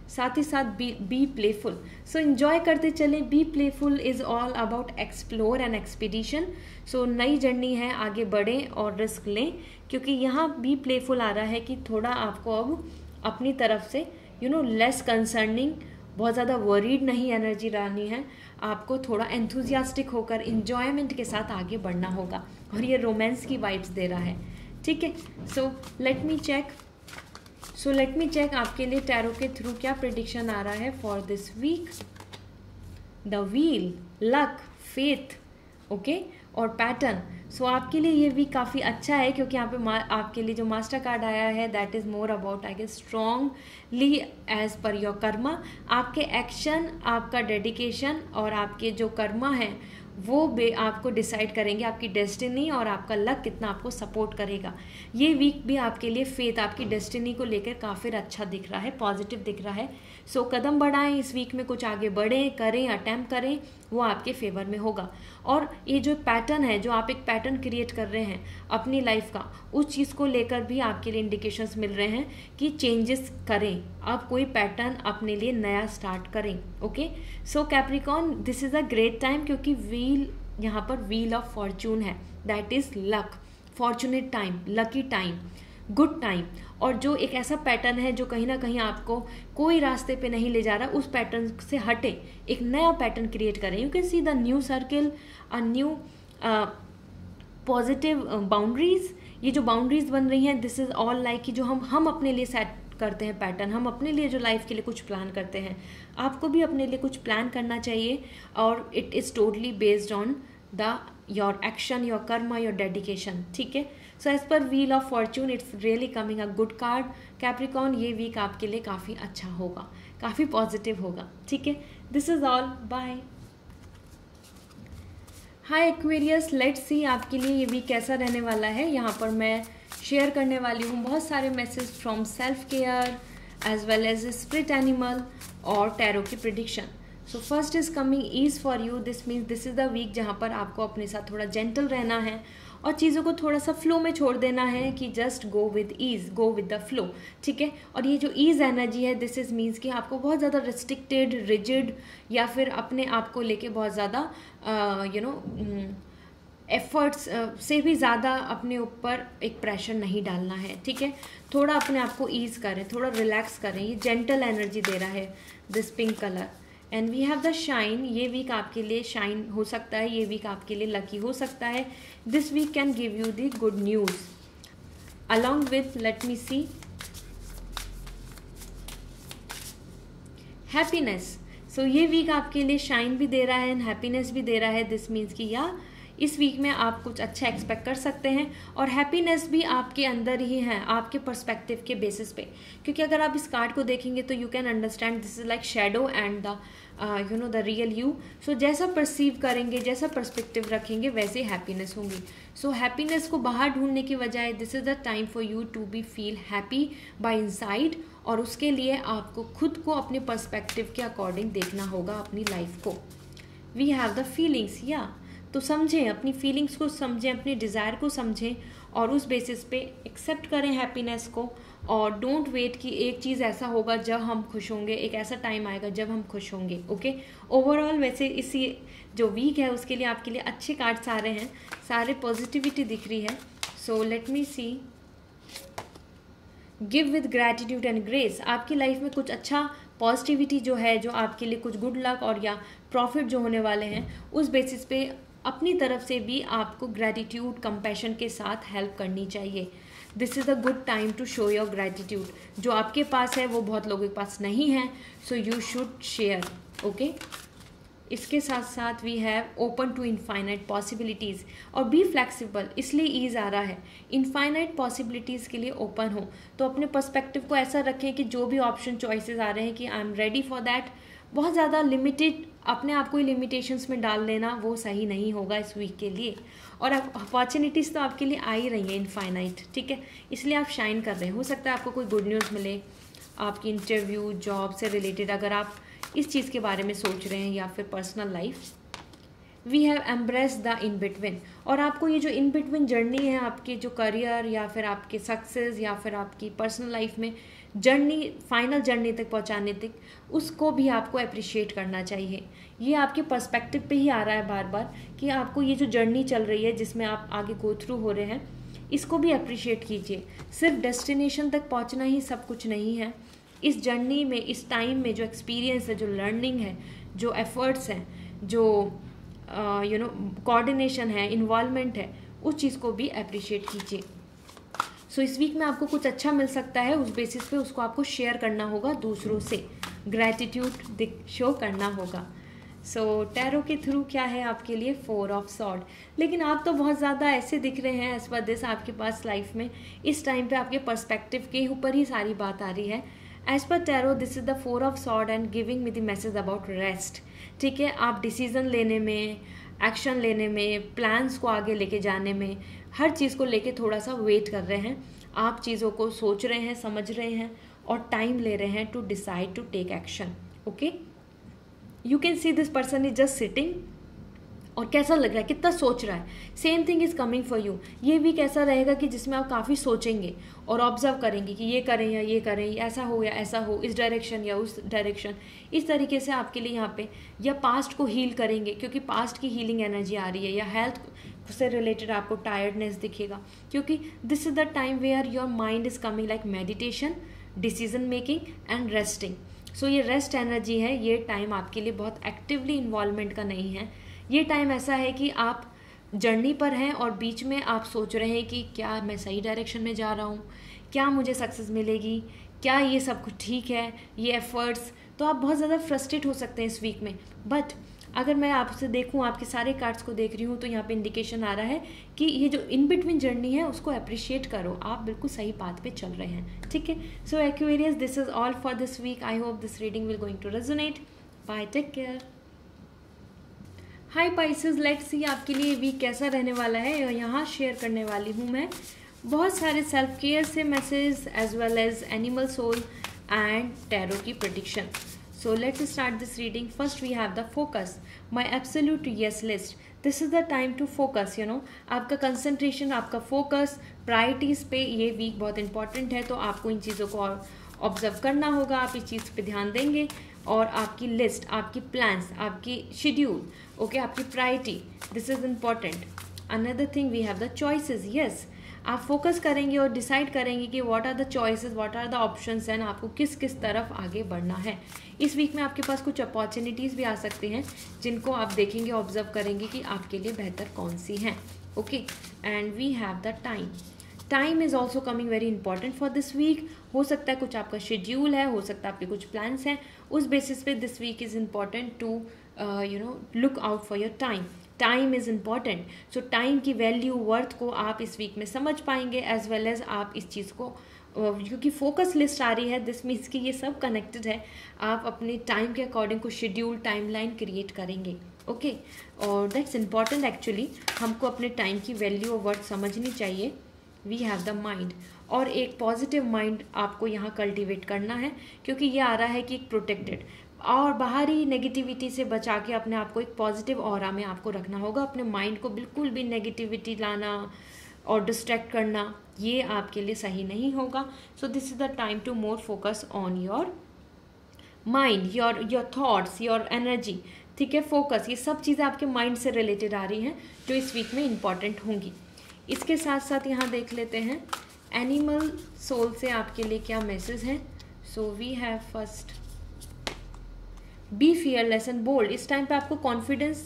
साथ ही साथ बी प्लेफुल। सो इन्जॉय करते चलें। Be playful is all about explore and expedition. So नई जर्नी है, आगे बढ़ें और रिस्क लें, क्योंकि यहाँ बी प्लेफुल आ रहा है कि थोड़ा आपको अब अपनी तरफ से लेस कंसर्निंग, बहुत ज़्यादा वरीड नहीं एनर्जी लानी है। आपको थोड़ा एंथुजियास्टिक होकर इन्जॉयमेंट के साथ आगे बढ़ना होगा। और ये रोमांस की वाइब्स दे रहा है। ठीक है, सो लेट मी चेक आपके लिए टैरो के थ्रू क्या प्रेडिक्शन आ रहा है for this week. The wheel, luck, faith, okay, और पैटर्न। सो आपके लिए ये वीक काफ़ी अच्छा है, क्योंकि यहाँ पे आपके लिए जो मास्टर कार्ड आया है that is more about I guess strongly as per your karma. आपके एक्शन, आपका डेडिकेशन और आपके जो कर्मा है वो आपको डिसाइड करेंगे आपकी डेस्टिनी और आपका लक कितना आपको सपोर्ट करेगा। ये वीक भी आपके लिए फेथ आपकी डेस्टिनी को लेकर काफ़ी अच्छा दिख रहा है, पॉजिटिव दिख रहा है। सो कदम बढ़ाएं इस वीक में, कुछ आगे बढ़ें, करें, अटैम्प्ट करें, वो आपके फेवर में होगा। और ये जो पैटर्न है, जो आप एक पैटर्न क्रिएट कर रहे हैं अपनी लाइफ का, उस चीज़ को लेकर भी आपके लिए इंडिकेशंस मिल रहे हैं कि चेंजेस करें, आप कोई पैटर्न अपने लिए नया स्टार्ट करें। Okay, so Capricorn, this is a great time, क्योंकि व्हील यहाँ पर व्हील ऑफ फॉर्चून है, that is luck, fortunate time, lucky time, good time. और जो एक ऐसा पैटर्न है जो कहीं ना कहीं आपको कोई रास्ते पे नहीं ले जा रहा, उस पैटर्न से हटे एक नया पैटर्न क्रिएट करें। You can see the new circle, a new positive boundaries. ये जो बाउंड्रीज बन रही हैं, दिस इज ऑल लाइक कि जो हम अपने लिए सेट करते हैं पैटर्न, हम अपने लिए जो लाइफ के लिए कुछ प्लान करते हैं, आपको भी अपने लिए कुछ प्लान करना चाहिए। और it is totally based on the your action, your karma, your dedication. ठीक है, so as per wheel of fortune it's really coming a good card Capricorn. ये वीक आपके लिए काफ़ी अच्छा होगा, काफ़ी पॉजिटिव होगा। ठीक है, this is all, bye. Hi Aquarius, let's see आपके लिए ये वीक कैसा रहने वाला है। यहाँ पर मैं शेयर करने वाली हूँ बहुत सारे message from self care as well as spirit animal और टैरो की prediction. So first is coming ease for you. This means this is the week जहाँ पर आपको अपने साथ थोड़ा जेंटल रहना है और चीज़ों को थोड़ा सा फ्लो में छोड़ देना है कि just go with ease, go with the flow. ठीक है, और ये जो ईज एनर्जी है, दिस इज मीन्स कि आपको बहुत ज़्यादा रिस्ट्रिक्टेड, रिजिड या फिर अपने आप को लेके बहुत ज़्यादा एफर्ट्स से भी ज़्यादा अपने ऊपर एक प्रेशर नहीं डालना है। ठीक है, थोड़ा अपने आप को ईज करें, थोड़ा रिलैक्स करें। ये जेंटल एनर्जी दे रहा है this pink colour. And we have the shine. ये वीक आपके लिए शाइन हो सकता है, ये वीक आपके लिए लकी हो सकता है। This week can give you the good news along with, let me see, happiness. So ये वीक आपके लिए शाइन भी दे रहा है एंड हैप्पीनेस भी दे रहा है। दिस मीन्स कि या इस वीक में आप कुछ अच्छा एक्सपेक्ट कर सकते हैं और हैप्पीनेस भी आपके अंदर ही है, आपके पर्सपेक्टिव के बेसिस पे। क्योंकि अगर आप इस कार्ड को देखेंगे तो you can understand this is like shadow and the the real you. So जैसा परसीव करेंगे, जैसा पर्सपेक्टिव रखेंगे, वैसे हैप्पीनेस होंगी। सो हैप्पीनेस को बाहर ढूंढने की बजाय this is the time for you to be feel happy by inside. और उसके लिए आपको खुद को अपने पर्सपेक्टिव के अकॉर्डिंग देखना होगा अपनी लाइफ को। वी हैव द फीलिंग्स, या तो समझें, अपनी फीलिंग्स को समझें, अपने डिज़ायर को समझें और उस बेसिस पे एक्सेप्ट करें हैप्पीनेस को। और डोंट वेट कि एक चीज़ ऐसा होगा जब हम खुश होंगे, एक ऐसा टाइम आएगा जब हम खुश होंगे। ओके, ओवरऑल वैसे इसी जो वीक है उसके लिए आपके लिए अच्छे कार्ड्स आ रहे हैं, सारे पॉजिटिविटी दिख रही है। So let me see, give with gratitude and grace. आपकी लाइफ में कुछ अच्छा पॉजिटिविटी जो है, जो आपके लिए कुछ गुड लक और या प्रॉफिट जो होने वाले हैं, उस बेसिस पे अपनी तरफ से भी आपको ग्रैटिट्यूड, कंपैशन के साथ हेल्प करनी चाहिए। This is a good time to show your gratitude. जो आपके पास है वो बहुत लोगों के पास नहीं है, so you should share. Okay, इसके साथ साथ we have open to infinite possibilities और बी फ्लेक्सिबल। इसलिए ईज आ रहा है, इनफाइनाइट पॉसिबिलिटीज़ के लिए ओपन हो। तो अपने पर्सपेक्टिव को ऐसा रखें कि जो भी ऑप्शन चॉइसेस आ रहे हैं कि I am ready for that. बहुत ज़्यादा लिमिटेड अपने आप को लिमिटेशंस में डाल लेना वो सही नहीं होगा इस वीक के लिए। और अपॉर्चुनिटीज़ तो आपके लिए आ ही रही है इनफाइनाइट। ठीक है, इसलिए आप शाइन कर रहे हैं। हो सकता है आपको कोई गुड न्यूज़ मिले, आपकी इंटरव्यू, जॉब से रिलेटेड, अगर आप इस चीज़ के बारे में सोच रहे हैं, या फिर personal life. We have embrace the in between. और आपको ये जो इन बिटवीन जर्नी है, आपके जो करियर या फिर आपके सक्सेस या फिर आपकी पर्सनल लाइफ में जर्नी, फाइनल जर्नी तक पहुंचाने तक, उसको भी आपको अप्रिशिएट करना चाहिए। ये आपके पर्सपेक्टिव पे ही आ रहा है बार बार कि आपको ये जो जर्नी चल रही है जिसमें आप आगे गो थ्रू हो रहे हैं, इसको भी अप्रिशिएट कीजिए। सिर्फ डेस्टिनेशन तक पहुंचना ही सब कुछ नहीं है। इस जर्नी में, इस टाइम में जो एक्सपीरियंस है, जो लर्निंग है, जो एफर्ट्स हैं, जो कोऑर्डिनेशन है, इन्वॉल्वमेंट है, उस चीज़ को भी अप्रिशिएट कीजिए। सो इस वीक में आपको कुछ अच्छा मिल सकता है, उस बेसिस पे उसको आपको शेयर करना होगा दूसरों से, ग्रैटिट्यूड शो करना होगा। सो टैरो के थ्रू क्या है आपके लिए, 4 ऑफ सॉर्ड। लेकिन आप तो बहुत ज़्यादा ऐसे दिख रहे हैं एज पर दिस, आपके पास लाइफ में इस टाइम पे आपके पर्सपेक्टिव के ऊपर ही सारी बात आ रही है। As per tarot this is the 4 of sword and giving me the message about rest. ठीक है, आप डिसीज़न लेने में, एक्शन लेने में, प्लान्स को आगे लेके जाने में, हर चीज़ को लेके थोड़ा सा वेट कर रहे हैं। आप चीज़ों को सोच रहे हैं, समझ रहे हैं और टाइम ले रहे हैं to decide to take action. Okay, you can see this person is just sitting, और कैसा लग रहा है, कितना सोच रहा है। Same thing is coming for you. ये वीक ऐसा रहेगा कि जिसमें आप काफ़ी सोचेंगे और ऑब्जर्व करेंगे कि ये करें या ये करें, ऐसा हो या ऐसा हो, इस डायरेक्शन या उस डायरेक्शन। इस तरीके से आपके लिए यहाँ पे या पास्ट को हील करेंगे क्योंकि पास्ट की हीलिंग एनर्जी आ रही है, या हेल्थ से रिलेटेड आपको टायर्डनेस दिखेगा क्योंकि this is the time where your mind is coming like meditation, decision making and resting. So ये रेस्ट एनर्जी है। ये टाइम आपके लिए बहुत एक्टिवली इन्वॉल्वमेंट का नहीं है। ये टाइम ऐसा है कि आप जर्नी पर हैं और बीच में आप सोच रहे हैं कि क्या मैं सही डायरेक्शन में जा रहा हूँ, क्या मुझे सक्सेस मिलेगी, क्या ये सब कुछ ठीक है, ये एफर्ट्स। तो आप बहुत ज़्यादा फ्रस्ट्रेट हो सकते हैं इस वीक में। बट अगर मैं आपसे देखूं, आपके सारे कार्ड्स को देख रही हूँ, तो यहाँ पे इंडिकेशन आ रहा है कि ये जो इन बिटवीन जर्नी है उसको अप्रिशिएट करो। आप बिल्कुल सही पाथ पे चल रहे हैं। ठीक है, so Aquarius, this is all for this week. I hope this reading will going to resonate. Bye, take care. Hi Pisces, let's see आपके लिए वीक कैसा रहने वाला है। यहाँ शेयर करने वाली हूँ मैं बहुत सारे सेल्फ केयर से message as well as animal soul and tarot की prediction. So let's start this reading. First we have the focus, my absolute yes list. This is the time to focus, you know. आपका concentration, आपका focus, priorities पे ये week बहुत important है, तो आपको इन चीज़ों को ऑब्जर्व करना होगा। आप इस चीज़ पे ध्यान देंगे और आपकी लिस्ट, आपकी प्लान्स, आपकी शेड्यूल, ओके, आपकी priority, this is important. Another thing we have the choices. Yes, आप फोकस करेंगे और डिसाइड करेंगे कि what are the choices, what are the options and आपको किस किस तरफ आगे बढ़ना है। इस वीक में आपके पास कुछ अपॉर्चुनिटीज़ भी आ सकती हैं जिनको आप देखेंगे, ऑब्जर्व करेंगे कि आपके लिए बेहतर कौन सी हैं। Okay, and we have the time. Time is also coming very important for this week. हो सकता है कुछ आपका शेड्यूल है, हो सकता है आपके कुछ प्लान्स हैं, उस बेसिस पे this week is important to look out for your time. Time is important. So time की वैल्यू, वर्थ को आप इस वीक में समझ पाएंगे, एज वेल एज आप इस चीज़ को, क्योंकि फोकस लिस्ट आ रही है, दिस मीन्स कि ये सब कनेक्टेड है। आप अपने टाइम के अकॉर्डिंग को शेड्यूल, टाइमलाइन क्रिएट करेंगे। ओके, और दैट्स इम्पॉर्टेंट एक्चुअली। हमको अपने टाइम की वैल्यू और वर्थ समझनी चाहिए। वी हैव द माइंड, और एक पॉजिटिव माइंड आपको यहाँ कल्टिवेट करना है, क्योंकि ये आ रहा है कि एक प्रोटेक्टेड और बाहरी नेगेटिविटी से बचा के अपने आप को एक पॉजिटिव ऑरा में आपको रखना होगा। अपने माइंड को बिल्कुल भी नेगेटिविटी लाना और डिस्ट्रैक्ट करना, ये आपके लिए सही नहीं होगा। So this is the time to more focus on your mind, your thoughts, your energy. ठीक है, फोकस, ये सब चीज़ें आपके माइंड से रिलेटेड आ रही हैं जो इस वीक में इम्पॉर्टेंट होंगी। इसके साथ साथ यहाँ देख लेते हैं एनिमल सोल से आपके लिए क्या मैसेज हैं। So we have first, be fearless and bold. इस टाइम पे आपको कॉन्फिडेंस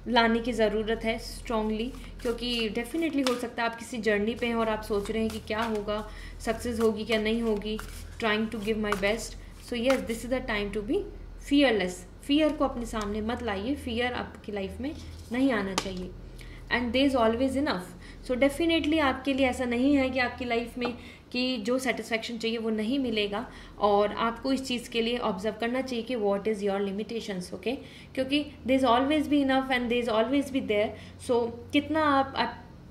लाने की ज़रूरत है स्ट्रांगली, क्योंकि डेफिनेटली हो सकता है आप किसी जर्नी पे हैं और आप सोच रहे हैं कि क्या होगा, सक्सेस होगी क्या नहीं होगी, trying to give my best. So yes, this is the time to be fearless. Fear को अपने सामने मत लाइए, फियर आपकी लाइफ में नहीं आना चाहिए। And there is always enough. So definitely आपके लिए ऐसा नहीं है कि आपकी लाइफ में कि जो सेटिस्फैक्शन चाहिए वो नहीं मिलेगा, और आपको इस चीज़ के लिए ऑब्जर्व करना चाहिए कि what is your limitations. Okay, क्योंकि there is always be enough and there is always be there. So कितना आप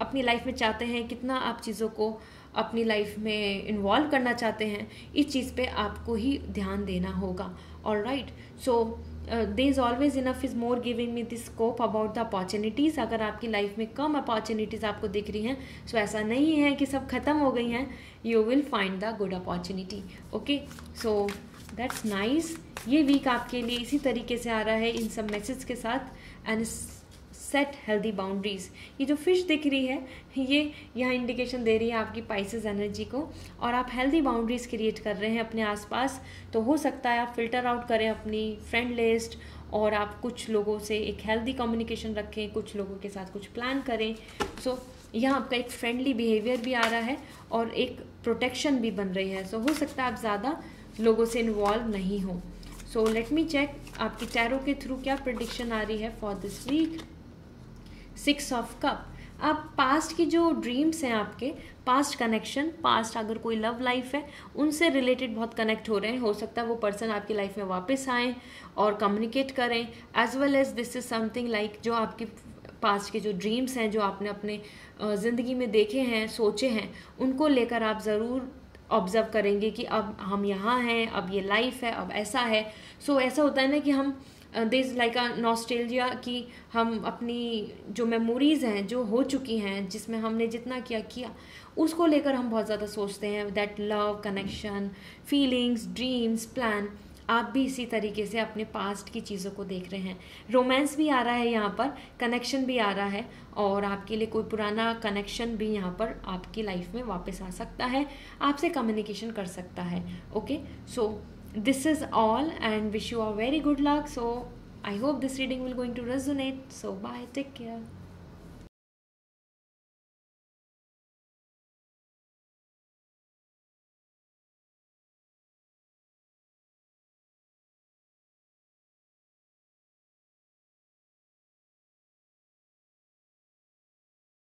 अपनी लाइफ में चाहते हैं, कितना आप चीज़ों को अपनी लाइफ में इन्वॉल्व करना चाहते हैं, इस चीज़ पे आपको ही ध्यान देना होगा। Alright, so there is always enough is more giving me this scope about the opportunities. अगर आपकी लाइफ में कम अपॉर्चुनिटीज़ आपको दिख रही हैं, सो ऐसा नहीं है कि सब खत्म हो गई हैं, you will find the good opportunity. Okay, so that's nice. ये वीक आपके लिए इसी तरीके से आ रहा है, इन सब मैसेज के साथ। And set healthy boundaries. ये जो फिश दिख रही है, ये यहाँ इंडिकेशन दे रही है आपकी पाइसेस एनर्जी को, और आप हेल्दी बाउंड्रीज क्रिएट कर रहे हैं अपने आसपास। तो हो सकता है आप फिल्टर आउट करें अपनी फ्रेंड लिस्ट, और आप कुछ लोगों से एक हेल्दी कम्युनिकेशन रखें, कुछ लोगों के साथ कुछ प्लान करें। सो यहाँ आपका एक फ्रेंडली बिहेवियर भी आ रहा है और एक प्रोटेक्शन भी बन रही है। सो हो सकता है आप ज़्यादा लोगों से इन्वॉल्व नहीं हो। सो लेट मी चेक आपकी टैरो के थ्रू क्या प्रेडिक्शन आ रही है for this week. 6 of cup. आप पास्ट की जो ड्रीम्स हैं, आपके पास्ट कनेक्शन, पास्ट अगर कोई लव लाइफ है उनसे रिलेटेड बहुत कनेक्ट हो रहे हैं। हो सकता है वो पर्सन आपकी लाइफ में वापस आए और कम्युनिकेट करें, as well as this is something like जो आपकी पास्ट के जो ड्रीम्स हैं, जो आपने अपने ज़िंदगी में देखे हैं, सोचे हैं, उनको लेकर आप ज़रूर ऑब्ज़र्व करेंगे कि अब हम यहाँ हैं, अब ये लाइफ है, अब ऐसा है। सो ऐसा होता है ना कि हम there is like a nostalgia, कि हम अपनी जो मेमोरीज़ हैं, जो हो चुकी हैं, जिसमें हमने जितना किया उसको लेकर हम बहुत ज़्यादा सोचते हैं। That love, connection, feelings, dreams, plan, आप भी इसी तरीके से अपने पास्ट की चीज़ों को देख रहे हैं। रोमांस भी आ रहा है यहाँ पर, कनेक्शन भी आ रहा है, और आपके लिए कोई पुराना कनेक्शन भी यहाँ पर आपकी लाइफ में वापस आ सकता है, आपसे कम्युनिकेशन कर सकता है। Okay, so this is all and wish you a very good luck. So I hope this reading will going to resonate. So bye, take care.